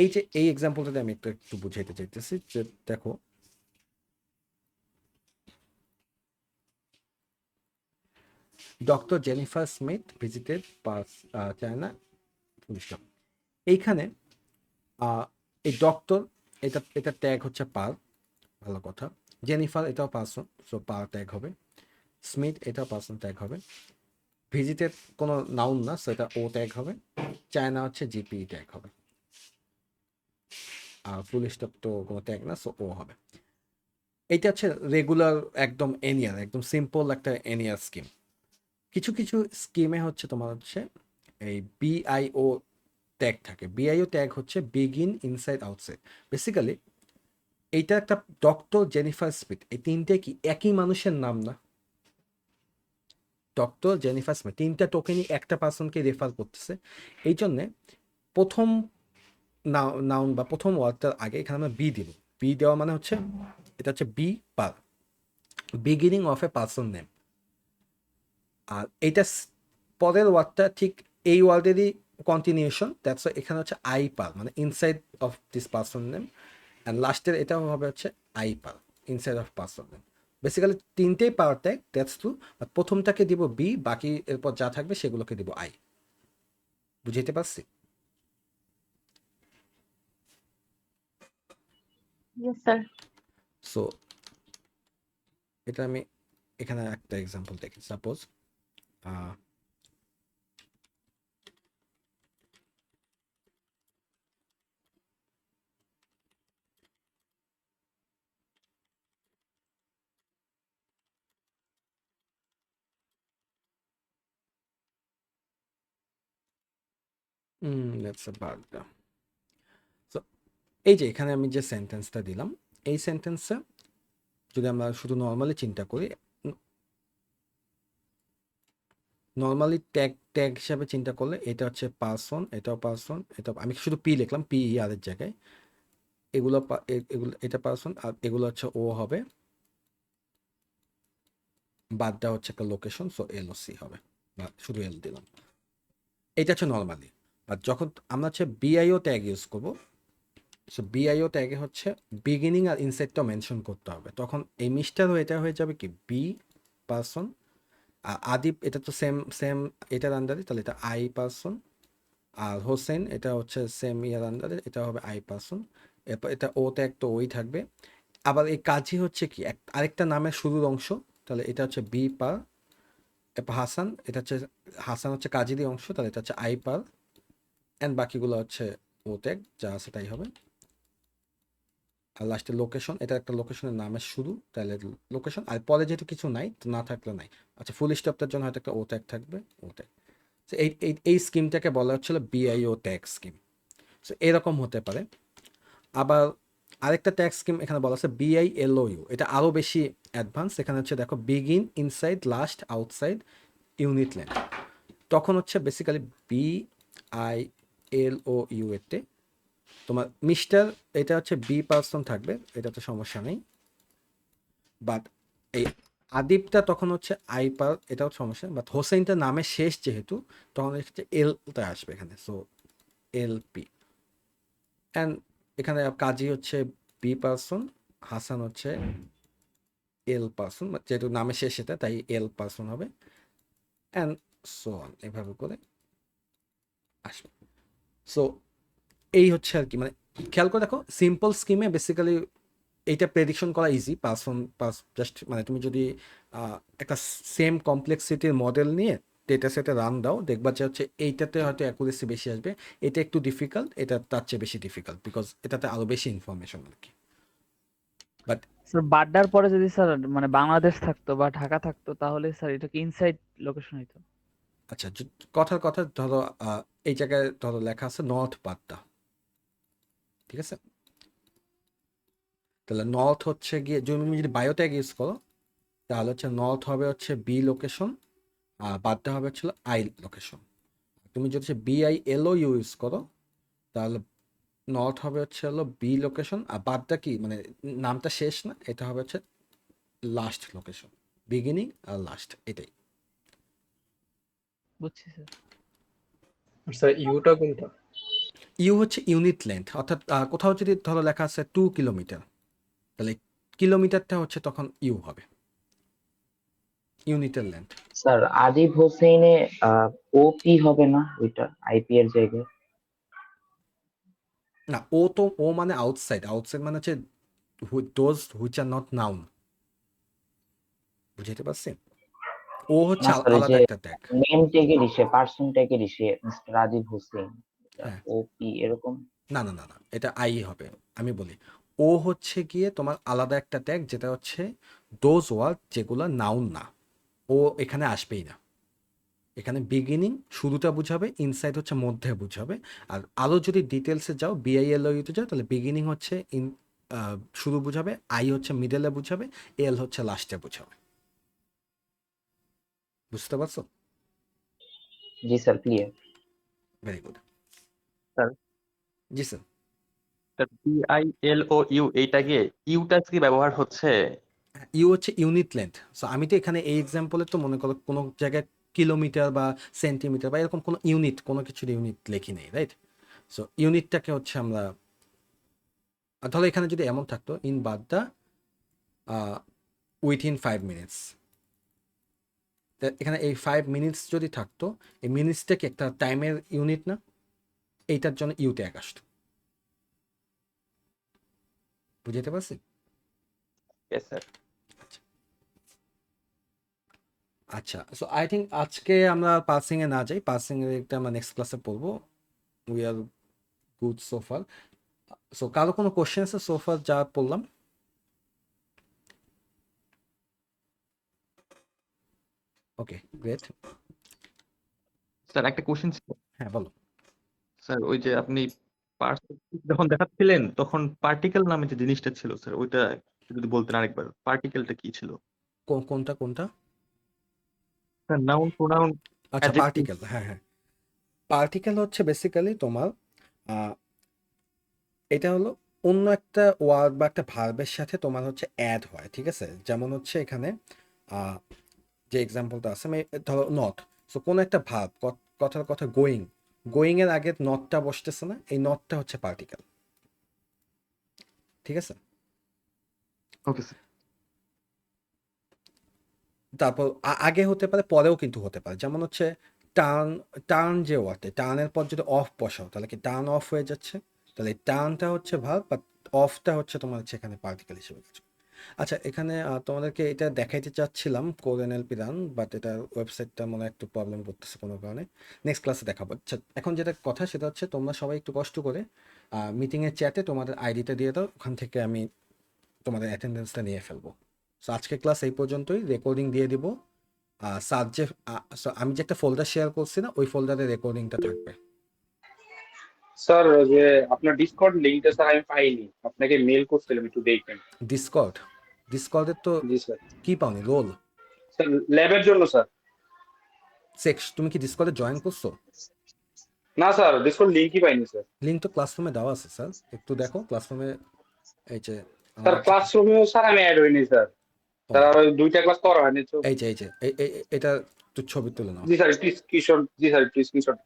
এই যে এই এক্সাম্পলটাতে আমি একটু বুঝাইতে চাইতেছি যে দেখো, doctor Jennifer Smith visited China, এইখানে এই ডক্টর এটা ট্যাগ হচ্ছে পার, ভালো কথা। জেনিফার এটাও পার্সন, সো পার ট্যাগ হবে। স্মিথ এটাও পার্সন ট্যাগ হবে। ভিজিটেড কোনো নাউন না, সো এটা ও ট্যাগ হবে। চায়না হচ্ছে জিপি ট্যাগ হবে। আর ফুল স্টপ তো কোনো ট্যাগ না, সো ও হবে। এইটা হচ্ছে রেগুলার একদম এনিয়ার, একদম সিম্পল একটা এনিয়ার স্কিম। কিছু কিছু স্কিমে হচ্ছে তোমার হচ্ছে এই বিআইও ট্যাগ থাকে। বিআইও ট্যাগ হচ্ছে বিগিন, ইনসাইড, আউটসাইড। বেসিক্যালি এইটা একটা ডক্টর জেনিফার স্মিথ, এই তিনটে কি একই মানুষের নাম না? ডক্টর জেনিফার স্মিথ তিনটা টোকেনই একটা পার্সনকে রেফার করতেছে। এই জন্যে প্রথম নাউন বা প্রথম ওয়ার্ডটার আগে এখানে আমরা বি দিব। বি দেওয়া মানে হচ্ছে এটা হচ্ছে B per, beginning of a person name. আর এইটা পরের ওয়ার্ডটা ঠিক এই ওয়ার্ডেরই কন্টিনিউশন, দ্যাটস এখানে হচ্ছে আই পার, মানে inside of this person name. And লাস্টের এটাও হবে হচ্ছে I per, inside of person name. Basically তিনটেই পাওয়ার ট্যাগ, দ্যাটস ট্রু। আর প্রথমটাকে দিব বি, বাকি এরপর যা থাকবে সেগুলোকে দিব আই। বুঝাইতে পারছি? Yes sir. সো এটা আমি এখানে একটা এক্সাম্পল দেখি। সাপোজ লেটস about সো এই যে এখানে আমি যে সেন্টেন্সটা দিলাম, এই সেন্টেন্সে যদি আমরা শুধু নর্মালি চিন্তা করি, নর্মালি ট্যাগ হিসাবে চিন্তা করলে এটা হচ্ছে পার্সন, এটাও পার্সন, এটা আমি শুধু পি লিখলাম, পি আর এর জায়গায়। এগুলো এটা পার্সন, আর এগুলো হচ্ছে ও হবে, বাদটা হচ্ছে একটা লোকেশন, সো এলওসি হবে, বা শুধু এল দিলাম। এটা হচ্ছে নর্মালি। আর যখন আমরা হচ্ছে বিআইও ট্যাগ ইউজ করবো, সো বিআইও ট্যাগে হচ্ছে বিগিনিং আর ইনসাইডটা মেনশন করতে হবে। তখন এই মিস্টার এটা হয়ে যাবে কি বি পার্সন, আর আদিপ এটা তো সেম এটার আন্ডারে, তাহলে এটা আই পার্সন। আর হোসেন এটা হচ্ছে সেম ইয়ার আন্ডারে, এটা হবে আই পার্সন। এরপর এটা ও ট্যাগ তো ওই থাকবে। আবার এই কাজই হচ্ছে কি আরেকটা নামের শুরুর অংশ, তাহলে এটা হচ্ছে বি পার। এরপর হাসান, এটা হচ্ছে হাসান হচ্ছে কাজেরই অংশ, তাহলে এটা হচ্ছে আই পার। অ্যান্ড বাকিগুলো হচ্ছে ও ট্যাগ, যা আছে তাই হবে। আর লাস্টে লোকেশন, এটা একটা লোকেশনের নামের শুরু, তাহলে লোকেশন। আর পরে যেহেতু কিছু নাই, তো না থাকলে নাই। আচ্ছা, ফুল স্টপটার জন্য হয়তো একটা ও ট্যাগ থাকবে, ও ট্যাগ। সো এই স্কিমটাকে বলা হচ্ছিল বিআইও ট্যাগ স্কিম। সো এরকম হতে পারে। আবার আরেকটা ট্যাগ স্কিম এখানে বলা আছে বিআইএলওইউ, এটা আরও বেশি অ্যাডভান্স। এখানে হচ্ছে দেখো begin, inside, last, outside, unit length. তখন হচ্ছে বেসিক্যালি বিআইএলওইউ এতে তোমার মিস্টার এটা হচ্ছে বি পার্সন থাকবে, এটা তো সমস্যা নেই। বাট এই আদিবটা তখন হচ্ছে আই পার, এটাও সমস্যা। বাট হোসেনটা নামের শেষ যেহেতু, তখন হচ্ছে এলটা আসবে এখানে, সো এলপি। অ্যান্ড এখানে কাজী হচ্ছে বি পার্সন, হাসান হচ্ছে এল পার্সন, যেহেতু নামের শেষ এটা, তাই এল পার্সন হবে। অ্যান্ড সো অন, এভাবে করে আসবে। সো এই হচ্ছে আর কি, মানে খেয়াল করে দেখো, সিম্পল স্কিমে বেসিক্যালি এইটা প্রেডিকশন করা ইজি। জাস্ট মানে তুমি যদি একটা সেম কমপ্লেক্সিটির মডেল নিয়ে ডেটা সেটে রান দাও, দেখবা যে হচ্ছে এইটাতে হয়তো অ্যাকুরেসি বেশি আসবে, এটা একটু ডিফিকাল্ট, এটা তার চেয়ে বেশি ডিফিকাল্ট, বিকজ এটাতে আরো বেশি ইনফরমেশন আর কি। বাট স্যার বাড্ডার পরে যদি স্যার মানে বাংলাদেশ থাকতো বা ঢাকা থাকতো তাহলে স্যার এটা কি ইনসাইড লোকেশন হইতো? আচ্ছা, কথার কথা ধরো এই জায়গায় ধরো লেখা আছে নর্থ বাড্ডা, ঠিক আছে? তাহলে নর্থ হচ্ছে গিয়ে তুমি যদি বায়োট্যাগ ইউজ করো তাহলে হচ্ছে নর্থ হবে হচ্ছে বি লোকেশন, আর বাড্ডা হবে হচ্ছে আই লোকেশন। তুমি যদি হচ্ছে BILO ইউজ করো তাহলে নর্থ হবে হচ্ছে হলো বি লোকেশন, আর বাড্ডা কি মানে নামটা শেষ না, এটা হবে হচ্ছে লাস্ট লোকেশন, বিগিনিং আর লাস্ট, এটাই। বুঝছি স্যার। স্যার ইউটা কোনটা? ইউ হচ্ছে ইউনিট লেন্থ, অর্থাৎ কোথাও যদি ধরো লেখা আছে 2 কিলোমিটার, তাহলে কিলোমিটারটা হচ্ছে তখন ইউ হবে, ইউনিটের লেন্থ। স্যার আদিব হোসেনে ওপি হবে না ওইটা আইপি এর জায়গায়? না, ও মানে আউটসাইড, আউটসাইড মানে হচ্ছে those which are not noun, বুঝতে পারছি? ও হচ্ছে না স্যার, আলাদা একটা ট্যাগ। নেম ট্যাগের ইসে, পার্সন ট্যাগের ইসে মিস্টার আদিব হোসেন, হ্যাঁ, ওপি এরকম। না না না না, এটা আই হবে। আমি বলি ও হচ্ছে গিয়ে তোমার আলাদা একটা ট্যাগ, যেটা হচ্ছে দোজ ওয়ার্ড যেগুলো নাউন না, ও এখানে আসবেই না। এখানে বিগিনিং শুরুটা বুঝাবে, ইনসাইড হচ্ছে মধ্যে বুঝাবে, আর আরও যদি ডিটেলসে যাও BILOতে যাও তাহলে বিগিনিং হচ্ছে শুরু বুঝাবে, আই হচ্ছে মিডলে বুঝাবে, এল হচ্ছে লাস্টে বুঝাবে। বুঝতে পারছো? জি sir, clear. Very good. Sir জি স্যার। BILOU এইটা গিয়ে ইউটা কি ব্যবহার হচ্ছে? ইউ হচ্ছে ইউনিট লেন্থ। সো আমি তো এখানে এই এক্সাম্পলে তো মনে করো কোনো জায়গায় কিলোমিটার বা সেন্টিমিটার বা এরকম কোনো ইউনিট, কোনো কিছুর ইউনিট লেখি নেই, রাইট? সো ইউনিটটাকে হচ্ছে আমরা ধরো এখানে যদি এমন থাকতো ইন বাড্ডা উইথিন 5 মিনিটস, এখানে এই 5 মিনিটস যদি থাকতো, এই মিনিটসটা কি একটা টাইমের ইউনিট না? এইটার জন্য ইউ ট্যাগ আসতো। বুঝতে পারছি? Yes, sir. আচ্ছা, সো আই থিঙ্ক আজকে আমরা পার্সিংয়ে না যাই, পার্সিংয়ের একটা আমরা নেক্সট ক্লাসে পড়বো। উই আর গুড সোফার। সো কারো কোনো কোশ্চেন আছে সোফার যা পড়লাম? ওকে, গ্রেট। স্যার একটা কোশ্চেন ছিল। হ্যাঁ বলো। স্যার ওই যে আপনি যখন দেখাচ্ছিলেন তখন পার্টিকেল নামে যে জিনিসটা ছিল স্যার, ওইটা যদি বলতেন আরেকবার, পার্টিকেলটা কি ছিল? কোনটা কোনটা? স্যার নাউন, প্রোনাউন, আচ্ছা, অ্যাডজেক্টিভ। পার্টিকেল, হ্যাঁ হ্যাঁ। পার্টিকেল হচ্ছে বেসিক্যালি তোমার এটা হলো অন্য একটা ওয়ার্ড বা একটা ভার্বের সাথে তোমার হচ্ছে অ্যাড হয়, ঠিক আছে? যেমন হচ্ছে এখানে যে এক্সাম্পলটা আছে, আমি ধরো নট, সো কোনো একটা ভার্ব, কথার কথা গোয়িং, গোয়িং এর আগে নটটা বসতেছে না, এই নটটা হচ্ছে পার্টিকেল, ঠিক আছে? Okay sir. তারপর আগে হতে পারে, পরেও কিন্তু হতে পারে, যেমন হচ্ছে টার্ন, টার্ন যে ওয়ার্ডে টার্নের পর যদি অফ বসাও তাহলে কি টার্ন অফ হয়ে যাচ্ছে, তাহলে টার্নটা হচ্ছে ভার্ব, বাট অফটা হচ্ছে তোমার হচ্ছে এখানে পার্টিকেল হিসেবে কাজ করে। আচ্ছা, এখানে তোমাদেরকে এটা দেখাইতে চাচ্ছিলাম কোর NLP রান, বাট এটা ওয়েবসাইটটা মনে হয় একটু প্রবলেম করতেছে কোনো কারণে, নেক্সট ক্লাসে দেখাবো। আচ্ছা, এখন যেটা কথা সেটা হচ্ছে তোমরা সবাই একটু কষ্ট করে মিটিংয়ের চ্যাটে তোমাদের আইডিটা দিয়ে দাও, ওখান থেকে আমি তোমাদের অ্যাটেন্ডেন্সটা নিয়ে ফেলবো। সো আজকে ক্লাস এই পর্যন্তই, রেকর্ডিং দিয়ে দিব। সাবজেক্ট আমি যে একটা ফোল্ডার শেয়ার করছি না, ওই ফোল্ডারে রেকর্ডিংটা থাকবে। স্যার যে আপনার ডিসকর্ড লিংকটা স্যার আমি পাইনি, আপনাকে মেল করছিলাম, একটু দেখবেন। ডিসকর্ডের তো জি স্যার। কি পাওনি? রোল স্যার ল্যাবের জন্য স্যার। সেক্স, তুমি কি ডিসকর্ডে জয়েন করছো? না স্যার, ডিসকর্ড লিংকই পাইনি স্যার। লিঙ্ক তো ক্লাসরুমে দেওয়া আছে স্যার, একটু দেখো ক্লাসরুমে। এই যে স্যার ক্লাসরুমেও স্যার আমি অ্যাড হইনি স্যার। স্যার আর দুইটা ক্লাস করা হয়নি তো। এই যে এটা একটু ছবি তুলে নাও। জি স্যার, প্লিজ স্ক্রিনশট। জি স্যার, প্লিজ স্ক্রিনশট।